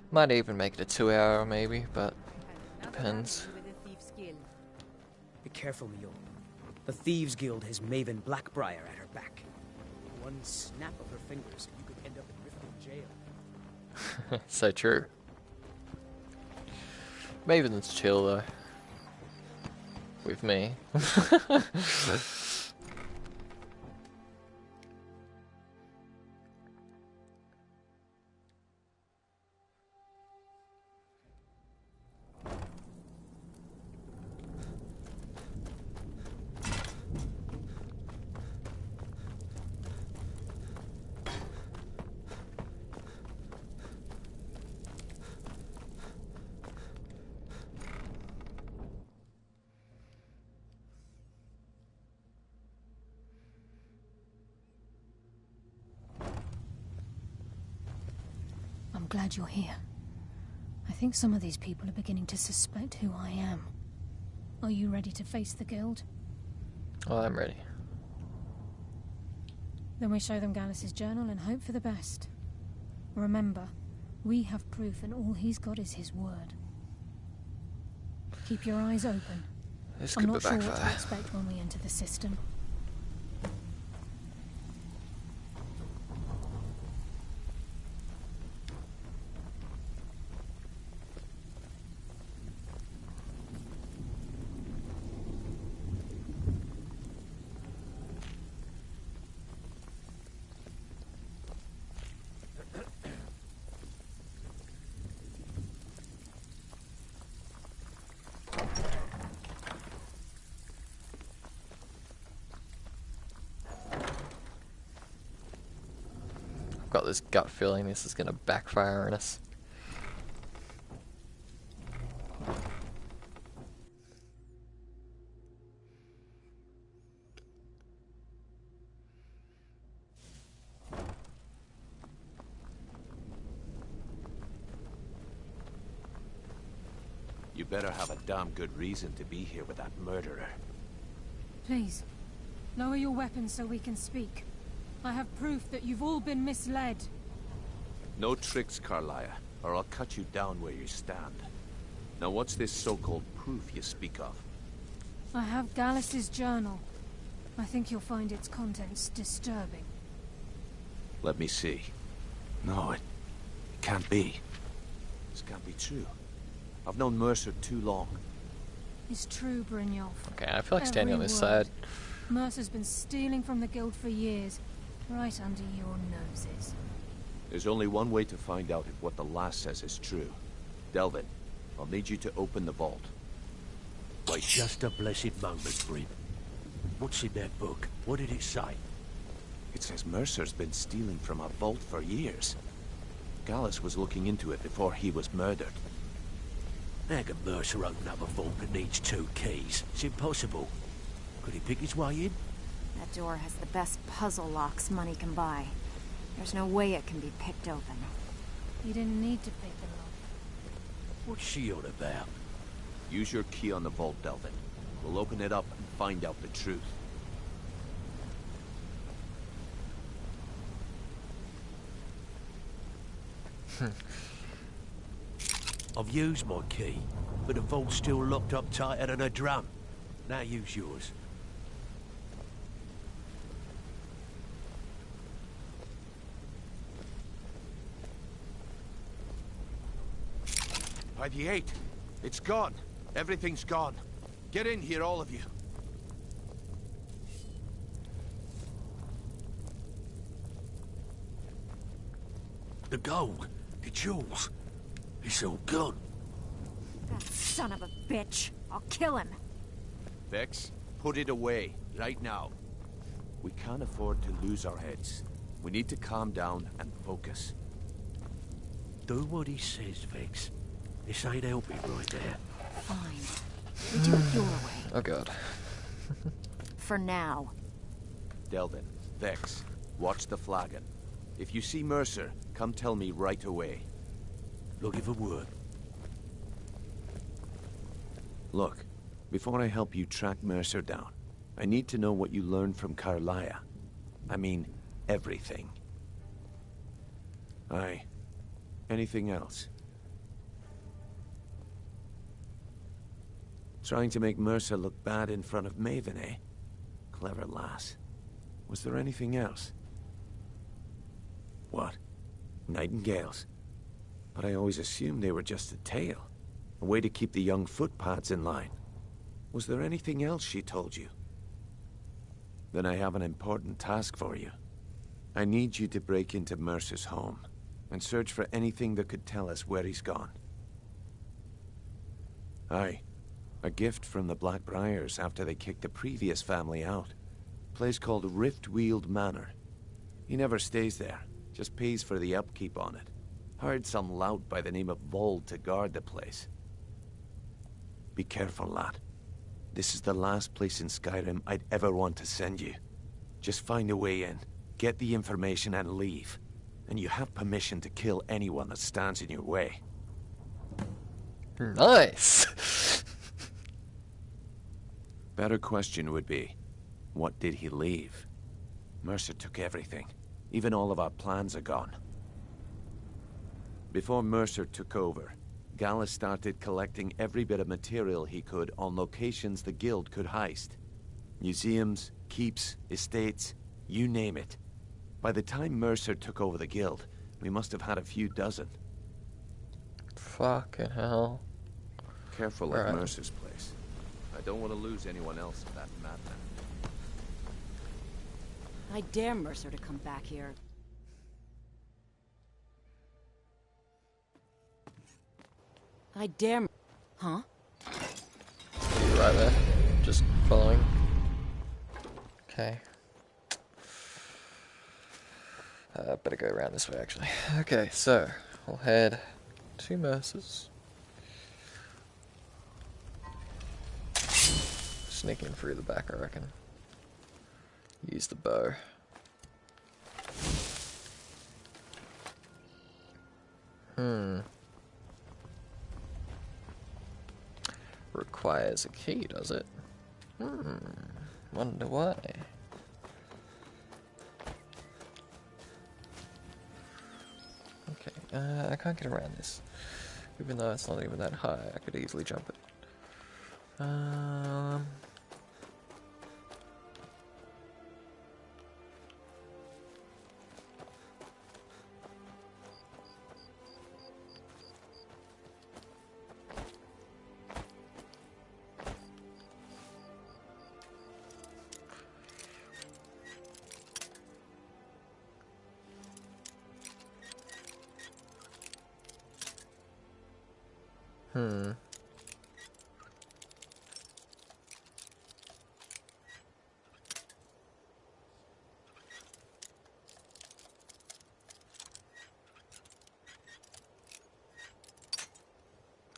Might even make it a 2 hour maybe, but depends. Be careful, Mule. The Thieves Guild has Maven Blackbriar at her back. One snap of her fingers, you could end up in Riften jail. So true. Maven's chill though. With me. I'm glad you're here. I think some of these people are beginning to suspect who I am. Are you ready to face the Guild? Oh, I'm ready. Then we show them Gallus's journal and hope for the best. Remember, we have proof and all he's got is his word. Keep your eyes open. This I'm could not be sure what to backfire. expect when we enter the system. I've got this gut feeling this is going to backfire on us. You better have a damn good reason to be here with that murderer. Please, Lower your weapons so we can speak. I have proof that you've all been misled. No tricks, Carlia, or I'll cut you down where you stand. Now what's this so-called proof you speak of? I have Gallus's journal. I think you'll find its contents disturbing. Let me see. No, it can't be. This can't be true. I've known Mercer too long. It's true, Brynjolf. Okay, I feel like standing on Every this word. side. Mercer's been stealing from the guild for years, right under your noses. There's only one way to find out if what the lass says is true. Delvin, I'll need you to open the vault. Wait just a blessed moment, Bryn. What's in that book? What did it say? It says Mercer's been stealing from a vault for years. Gallus was looking into it before he was murdered. How can Mercer open up a vault that needs 2 keys? It's impossible. Could he pick his way in? That door has the best puzzle locks money can buy. There's no way it can be picked open. You didn't need to pick them up. What's she on about? Use your key on the vault, Delvin. We'll open it up and find out the truth. I've used my key, but the vault's still locked up tighter than a drum. Now use yours. By the 8. It's gone. Everything's gone. Get in here, all of you. The gold, the jewels, it's all gone. That son of a bitch. I'll kill him. Vex, put it away, right now. We can't afford to lose our heads. We need to calm down and focus. Do what he says, Vex. This ain't helping right there. Fine. We do it your way. Oh god. For now. Delvin, Vex, watch the flagon. If you see Mercer, come tell me right away. Looking for work. Look, before I help you track Mercer down, I need to know what you learned from Carlia. I mean, everything. Aye. Anything else? Trying to make Mercer look bad in front of Maven, eh? Clever lass. Was there anything else? What? Nightingales? But I always assumed they were just a tale. A way to keep the young footpads in line. Was there anything else she told you? Then I have an important task for you. I need you to break into Mercer's home and search for anything that could tell us where he's gone. Aye. A gift from the Blackbriars after they kicked the previous family out. Place called Riftweald Manor. He never stays there, just pays for the upkeep on it. Hired some lout by the name of Vold to guard the place. Be careful, lad. This is the last place in Skyrim I'd ever want to send you. Just find a way in, get the information and leave. And you have permission to kill anyone that stands in your way. Nice! Better question would be, what did he leave? Mercer took everything. Even all of our plans are gone. Before Mercer took over, Gallus started collecting every bit of material he could on locations the guild could heist. Museums, keeps, estates, you name it. By the time Mercer took over the guild, we must have had a few dozen. Fucking hell. Careful at Mercer's place. I don't want to lose anyone else to that madman. I dare Mercer to come back here. I dare... Huh? Right there. Just following. Okay. Better go around this way, actually. Okay, so we'll head to Mercer's. Sneak in through the back, I reckon. Use the bow. Requires a key, does it? Wonder why. Okay, I can't get around this. Even though it's not even that high, I could easily jump it.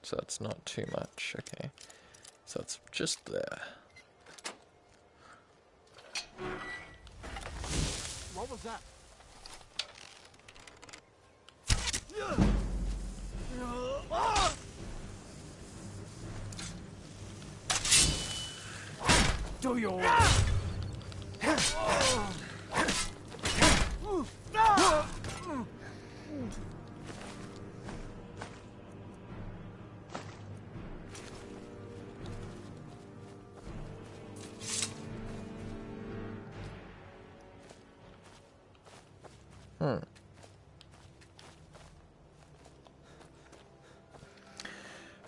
So it's not too much, okay. So it's just there. What was that? Do your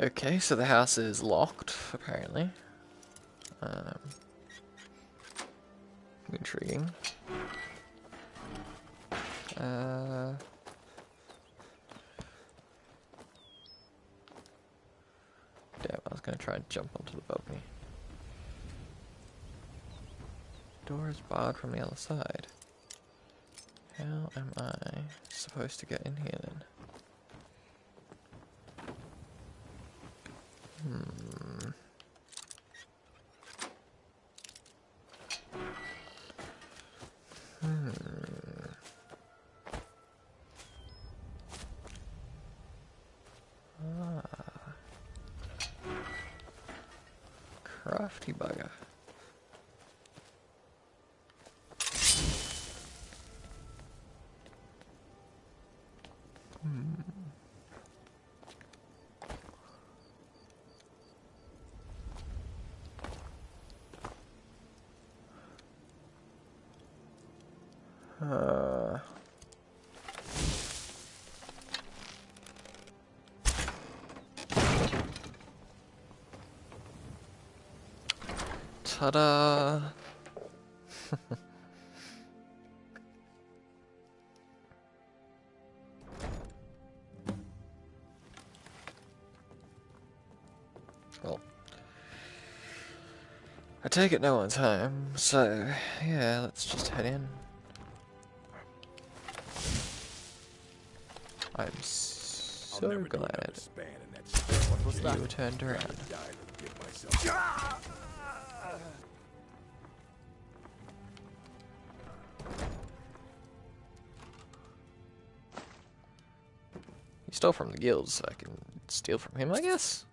Okay, so the house is locked, apparently. Intriguing. Damn, I was gonna try and jump onto the balcony. Door is barred from the other side. How am I supposed to get in here then? Crafty bugger. Ta-da! Well, I take it no one's home, so yeah, let's just head in. I'm so glad you turned around. He stole from the guild, so I can steal from him, I guess.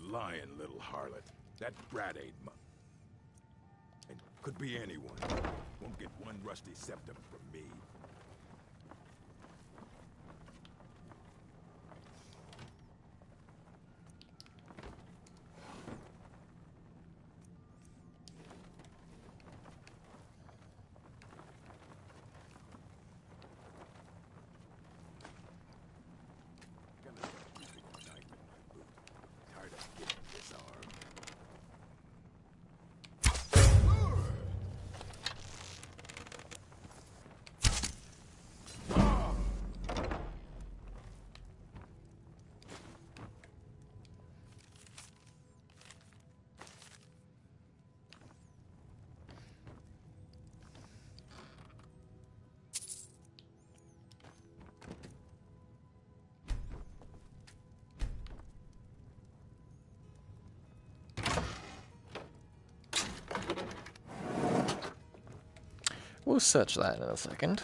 Lying little harlot. That brat ain't and could be anyone. Won't get one rusty septum from me. We'll search that in a second.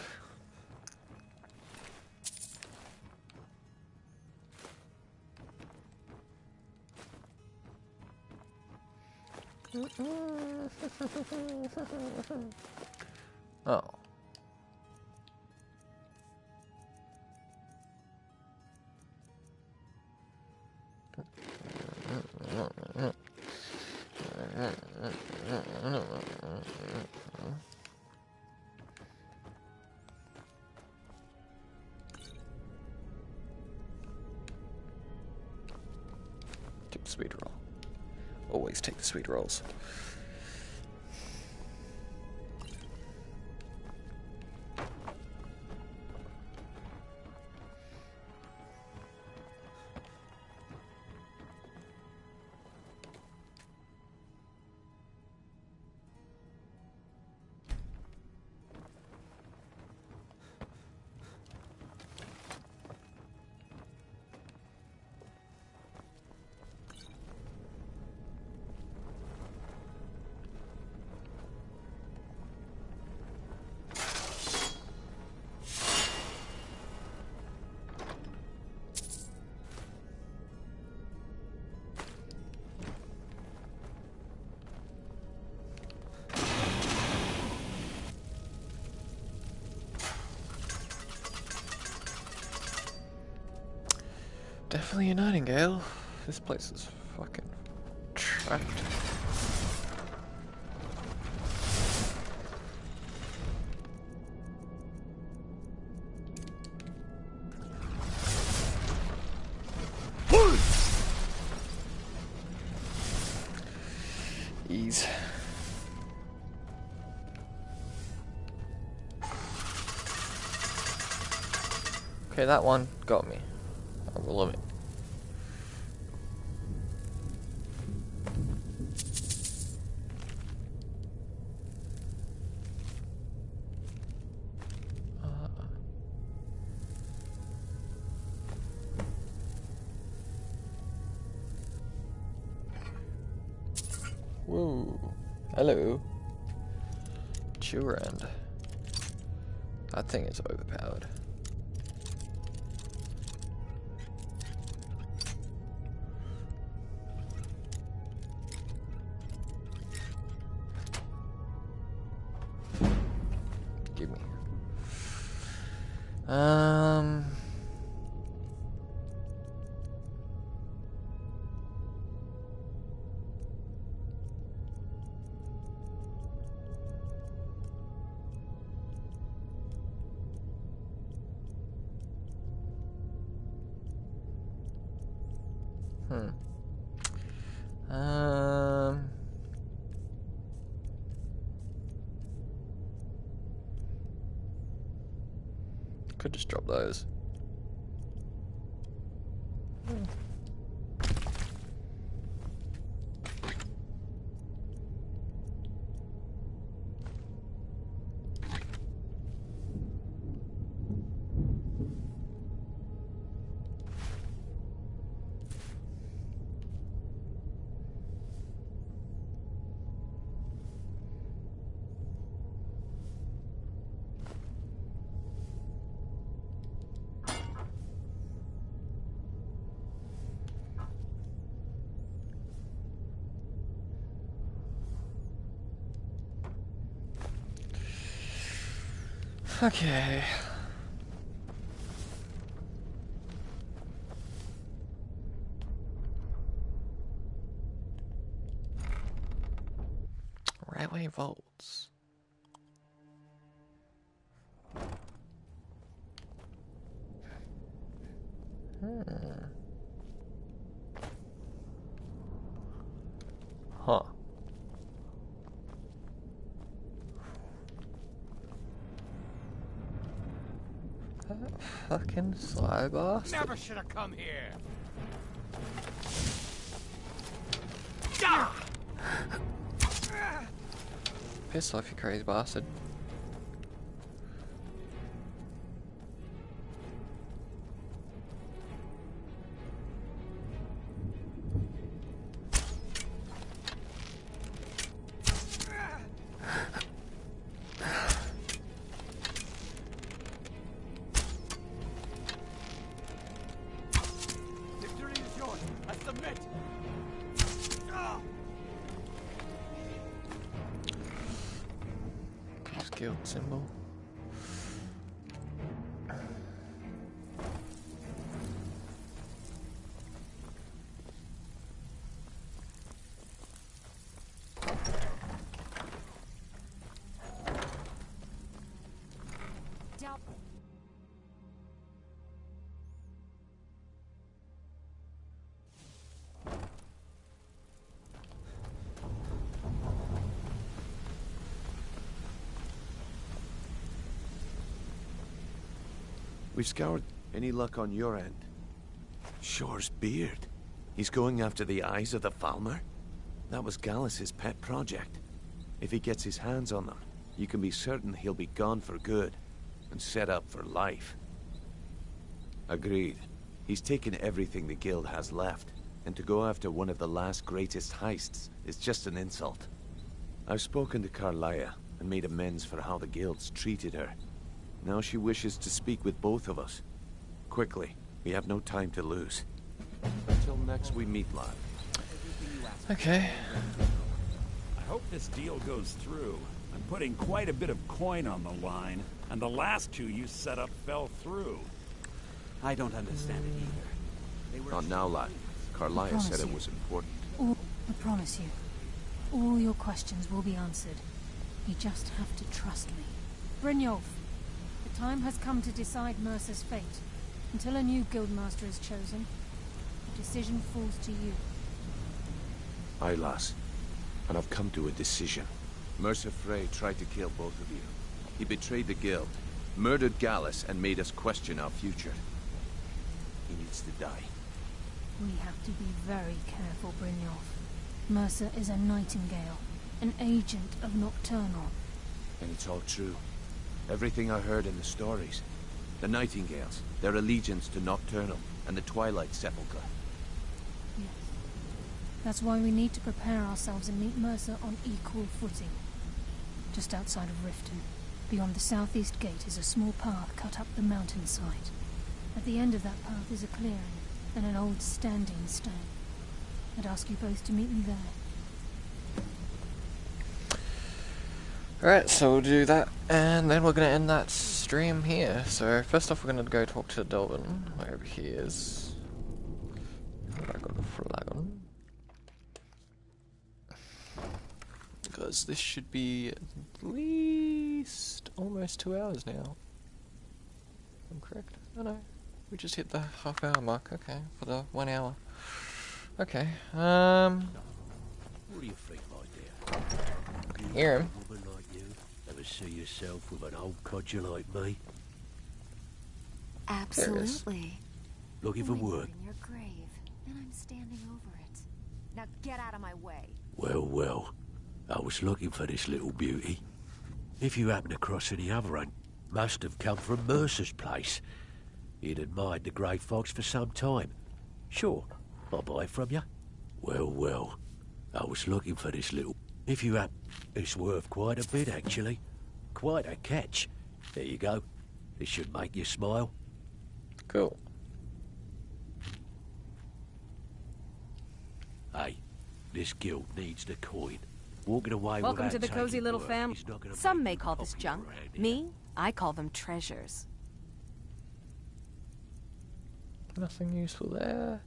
Oh. Take the sweet roll. Always take the sweet rolls. Definitely a nightingale. This place is fucking trapped. Ease. Okay, that one got me. I will love it. Whoa. Hello. Churand. That thing is overpowered. Give me. Could just drop those. Okay. Railway vaults. Huh. That fucking slow bastard. Never should have come here. Piss off, you crazy bastard. guild symbol. We've scoured. Any luck on your end? Shore's beard. He's going after the eyes of the Falmer? That was Gallus's pet project. If he gets his hands on them, you can be certain he'll be gone for good, and set up for life. Agreed. He's taken everything the guild has left, and to go after one of the last greatest heists is just an insult. I've spoken to Carlia, and made amends for how the guild's treated her. Now she wishes to speak with both of us. Quickly, we have no time to lose. Until next we meet, lad. Okay. I hope this deal goes through. I'm putting quite a bit of coin on the line, and the last two you set up fell through. I don't understand it either. Not now, lad. Carlia said it was important. I promise you, all your questions will be answered. You just have to trust me. Brynjolf, the time has come to decide Mercer's fate. Until a new guildmaster is chosen, the decision falls to you. Aye, lass. And I've come to a decision. Mercer Frey tried to kill both of you. He betrayed the guild, murdered Gallus, and made us question our future. He needs to die. We have to be very careful, Brynjolf. Mercer is a nightingale, an agent of Nocturnal. And it's all true. Everything I heard in the stories. The Nightingales, their allegiance to Nocturnal, and the Twilight Sepulchre. Yes. That's why we need to prepare ourselves and meet Mercer on equal footing. Just outside of Riften, beyond the southeast gate, is a small path cut up the mountainside. At the end of that path is a clearing, and an old standing stone. I'd ask you both to meet me there. Alright, so we'll do that, and then we're going to end that stream here. So first off, we're going to go talk to Delvin, wherever he is. I got a flagon. Because this should be at least almost 2 hours now. If I'm correct? Oh no, we just hit the half-hour mark. Okay, for the 1 hour. Okay. What do you think, my dear? Can hear him. Ever see yourself with an old codger like me? Absolutely. Looking for work? In your grave, and I'm standing over it. Now get out of my way. Well, well. I was looking for this little beauty. If you happen across any other one, must have come from Mercer's place. He'd admired the grey fox for some time. Sure, I'll buy it from you. Well, well. I was looking for this little... If you happen... It's worth quite a bit, actually. Quite a catch. There you go. This should make you smile. Cool. Hey, this guild needs the coin. Walking away Welcome without to the cozy taking little work fam. is not gonna Some make may you call this popular junk. around here. Me, I call them treasures. Nothing useful there.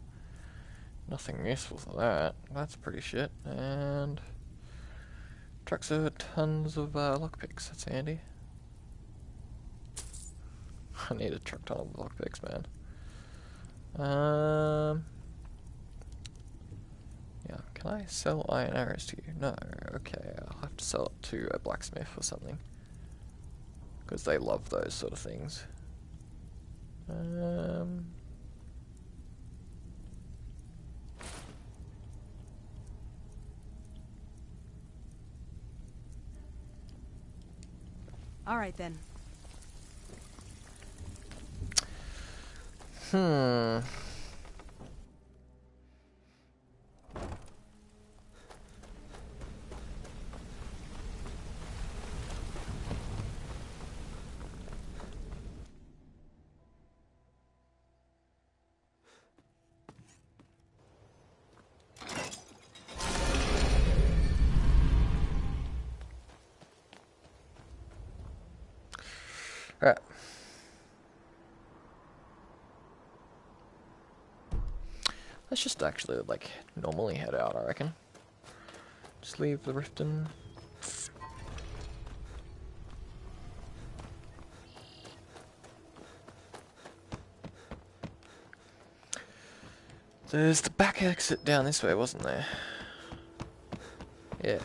Nothing useful for that. That's pretty shit. And trucks are tons of lockpicks. That's handy. I need a truck ton of lockpicks, man. Yeah, can I sell iron arrows to you? No. Okay, I'll have to sell it to a blacksmith or something, because they love those sort of things. All right then. Alright. Let's just actually, like, normally head out, I reckon. Just leave the Riften. There's the back exit down this way, wasn't there? Yeah.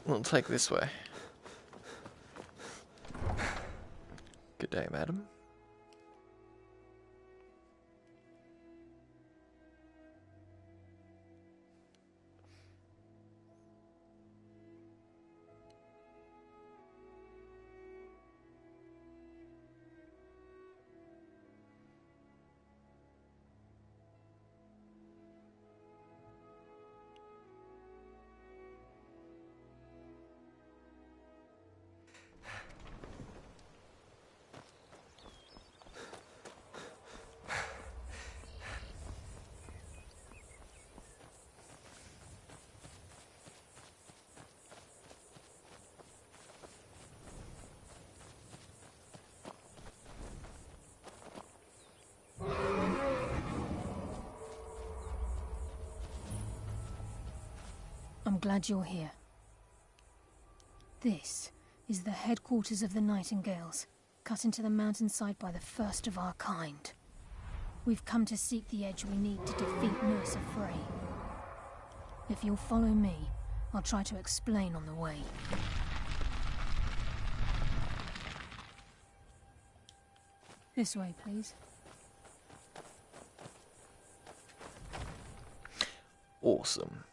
We'll take this way. Good day, madam. I'm glad you're here. This is the headquarters of the Nightingales, cut into the mountainside by the first of our kind. We've come to seek the edge we need to defeat Mercer Frey. If you'll follow me, I'll try to explain on the way. This way, please. Awesome.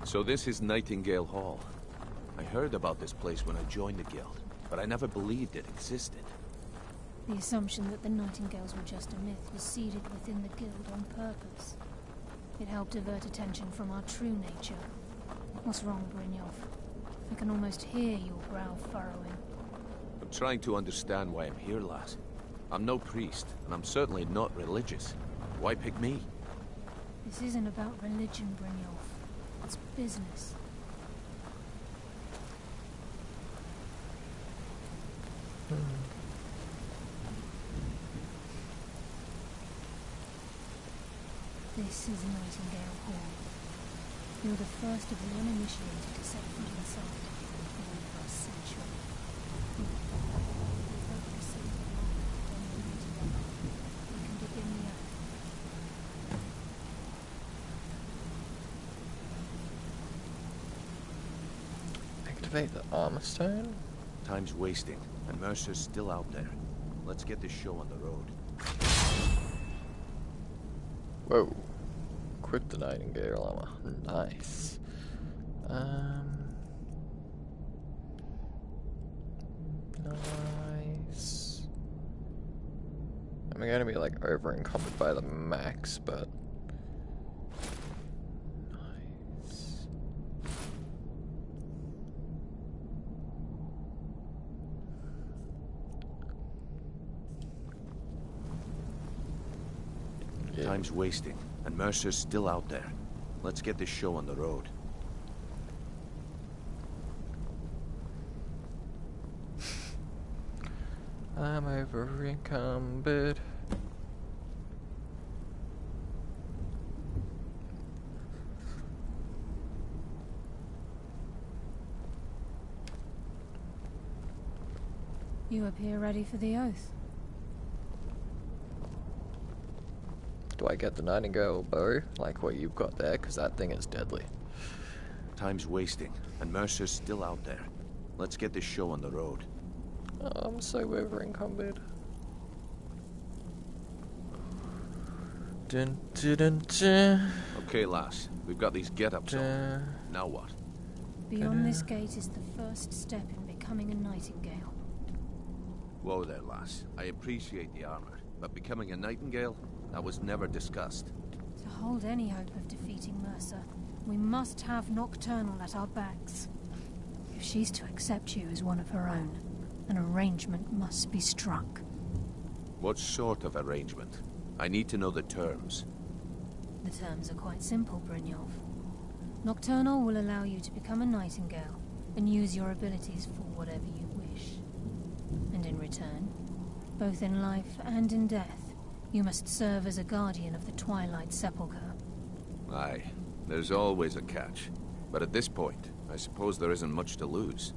So this is Nightingale Hall. I heard about this place when I joined the guild, but I never believed it existed. The assumption that the Nightingales were just a myth was seeded within the guild on purpose. It helped divert attention from our true nature. What's wrong, Brynjolf? I can almost hear your brow furrowing. I'm trying to understand why I'm here, lass. I'm no priest, and I'm certainly not religious. Why pick me? This isn't about religion, Brynjolf. It's business. This is Nightingale Hall. You're the first of the uninitiated to set foot inside for over a century. You can begin the earth. Activate the armor stone. Time's wasting, and Mercer's still out there. Let's get this show on the road. Whoa. Equip the Nightingale armor. Nice. Nice. I'm going to be like over encumbered by the max, but nice. Yeah. Time's wasting, and Mercer's still out there. Let's get this show on the road. I'm over encumbered. You appear ready for the oath. Do I get the Nightingale bow, like what you've got there? Because that thing is deadly. Time's wasting, and Mercer's still out there. Let's get this show on the road. Oh, I'm so over encumbered. Dun, dun, dun, dun. Okay, lass. We've got these get-ups on. Now what? Beyond this gate is the first step in becoming a Nightingale. Whoa there, lass. I appreciate the armor, but becoming a Nightingale? That was never discussed. To hold any hope of defeating Mercer, we must have Nocturnal at our backs. If she's to accept you as one of her own, an arrangement must be struck. What sort of arrangement? I need to know the terms. The terms are quite simple, Brynjolf. Nocturnal will allow you to become a nightingale and use your abilities for whatever you wish. And in return, both in life and in death, you must serve as a guardian of the Twilight Sepulchre. Aye, there's always a catch. But at this point, I suppose there isn't much to lose.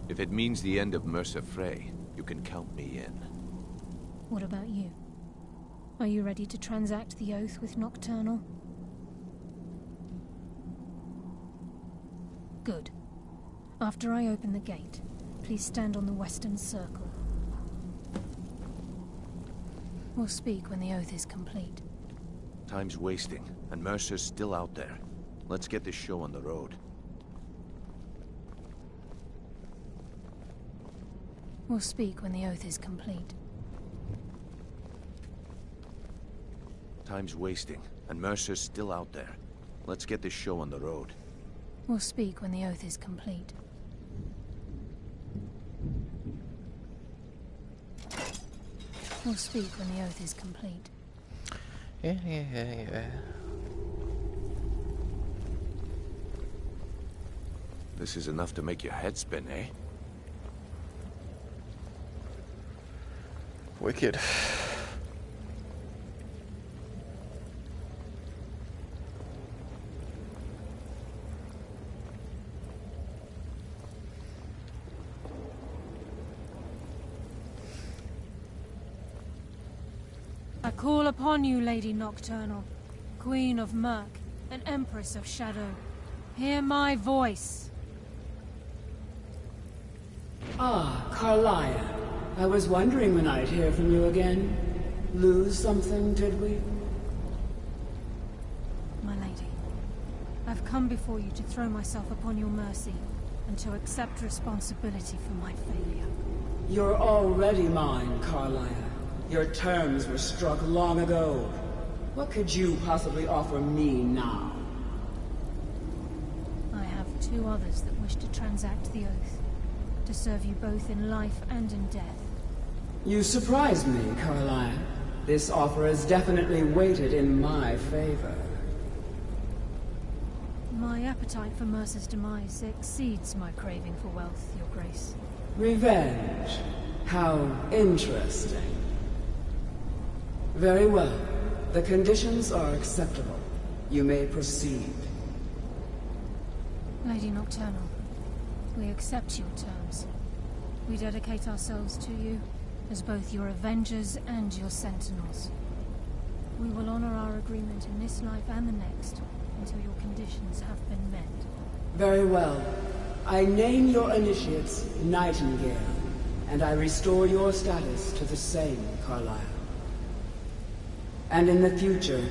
If it means the end of Mercer Frey, you can count me in. What about you? Are you ready to transact the oath with Nocturnal? Good. After I open the gate, please stand on the western circle. We'll speak when the oath is complete. Time's wasting, and Mercer's still out there. Let's get this show on the road. We'll speak when the oath is complete. Time's wasting, and Mercer's still out there. Let's get this show on the road. We'll speak when the oath is complete. We'll speak when the oath is complete. Yeah. This is enough to make your head spin, eh? Wicked. I call upon you, Lady Nocturnal, Queen of Murk and Empress of Shadow. Hear my voice. Ah, Carlia. I was wondering when I'd hear from you again. Lose something, did we? My lady, I've come before you to throw myself upon your mercy and to accept responsibility for my failure. You're already mine, Carlia. Your terms were struck long ago. What could you possibly offer me now? I have two others that wish to transact the oath, to serve you both in life and in death. You surprised me, Carlia. This offer is definitely weighted in my favor. My appetite for Mercer's demise exceeds my craving for wealth, Your Grace. Revenge. How interesting. Very well. The conditions are acceptable. You may proceed. Lady Nocturnal, we accept your terms. We dedicate ourselves to you as both your avengers and your sentinels. We will honor our agreement in this life and the next until your conditions have been met. Very well. I name your initiates Nightingale, and I restore your status to the same, Carlisle. And in the future,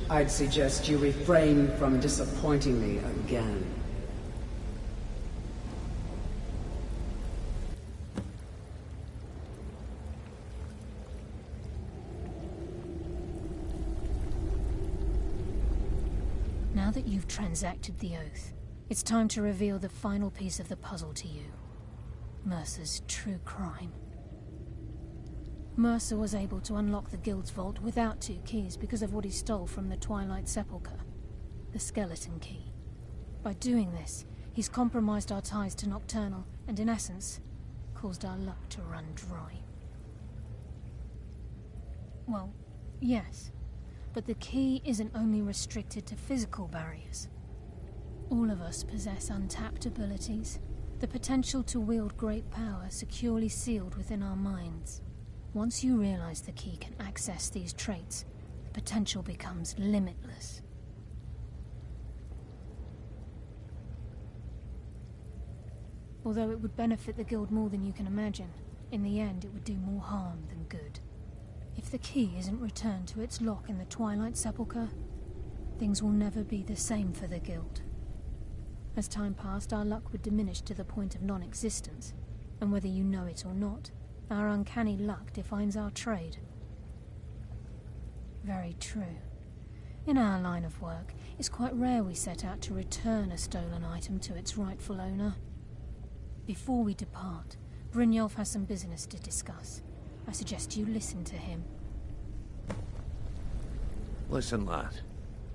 I'd suggest you refrain from disappointing me again. Now that you've transacted the oath, it's time to reveal the final piece of the puzzle to you. Mercer's true crime. Mercer was able to unlock the Guild's vault without two keys because of what he stole from the Twilight Sepulchre, the skeleton key. By doing this, he's compromised our ties to Nocturnal and, in essence, caused our luck to run dry. Well, yes, but the key isn't only restricted to physical barriers. All of us possess untapped abilities, the potential to wield great power securely sealed within our minds. Once you realize the key can access these traits, the potential becomes limitless. Although it would benefit the Guild more than you can imagine, in the end it would do more harm than good. If the key isn't returned to its lock in the Twilight Sepulchre, things will never be the same for the Guild. As time passed, our luck would diminish to the point of non-existence, and whether you know it or not, our uncanny luck defines our trade. Very true. In our line of work, it's quite rare we set out to return a stolen item to its rightful owner. Before we depart, Brynjolf has some business to discuss. I suggest you listen to him. Listen, lad.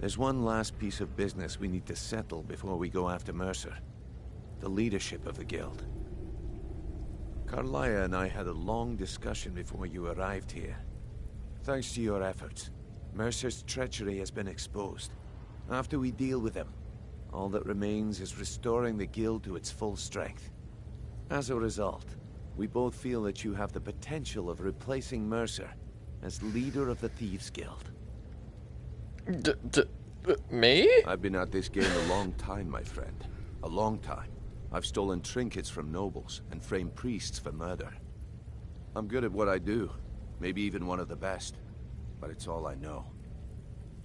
There's one last piece of business we need to settle before we go after Mercer. The leadership of the guild. Carlia and I had a long discussion before you arrived here. Thanks to your efforts, Mercer's treachery has been exposed. After we deal with him, all that remains is restoring the guild to its full strength. As a result, we both feel that you have the potential of replacing Mercer as leader of the Thieves Guild. Me? I've been at this game a long time, my friend. A long time. I've stolen trinkets from nobles and framed priests for murder. I'm good at what I do. Maybe even one of the best. But it's all I know.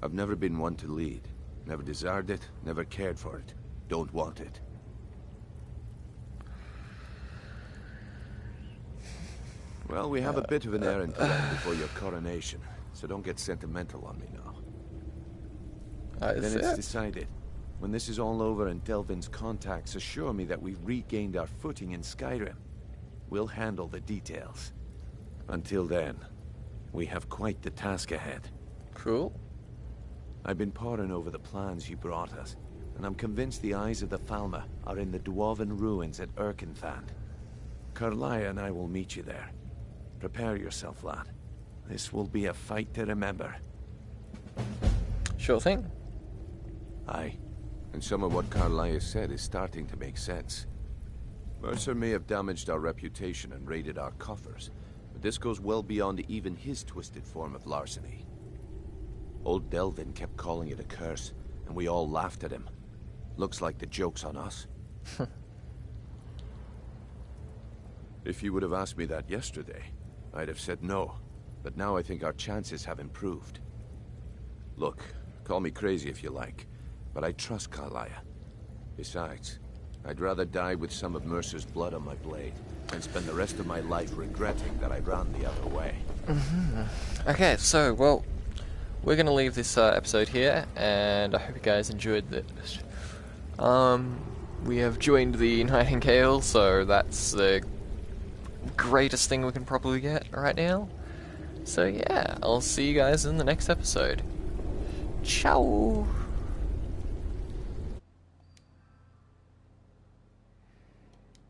I've never been one to lead. Never desired it, never cared for it. Don't want it. Well, we have a bit of an errand to run before your coronation, so don't get sentimental on me now. Then it's decided. When this is all over and Delvin's contacts assure me that we've regained our footing in Skyrim, we'll handle the details. Until then, we have quite the task ahead. Cool. I've been poring over the plans you brought us, and I'm convinced the eyes of the Falmer are in the dwarven ruins at Erkenthand. Carlia and I will meet you there. Prepare yourself, lad. This will be a fight to remember. Sure thing. Aye. And some of what Carlia said is starting to make sense. Mercer may have damaged our reputation and raided our coffers, but this goes well beyond even his twisted form of larceny. Old Delvin kept calling it a curse, and we all laughed at him. Looks like the joke's on us. If you would have asked me that yesterday, I'd have said no, but now I think our chances have improved. Look, call me crazy if you like, but I trust Carlia. Besides, I'd rather die with some of Mercer's blood on my blade than spend the rest of my life regretting that I ran the other way. Okay, so, well, we're going to leave this episode here, and I hope you guys enjoyed this. We have joined the Nightingale, so that's the greatest thing we can probably get right now. So yeah, I'll see you guys in the next episode. Ciao!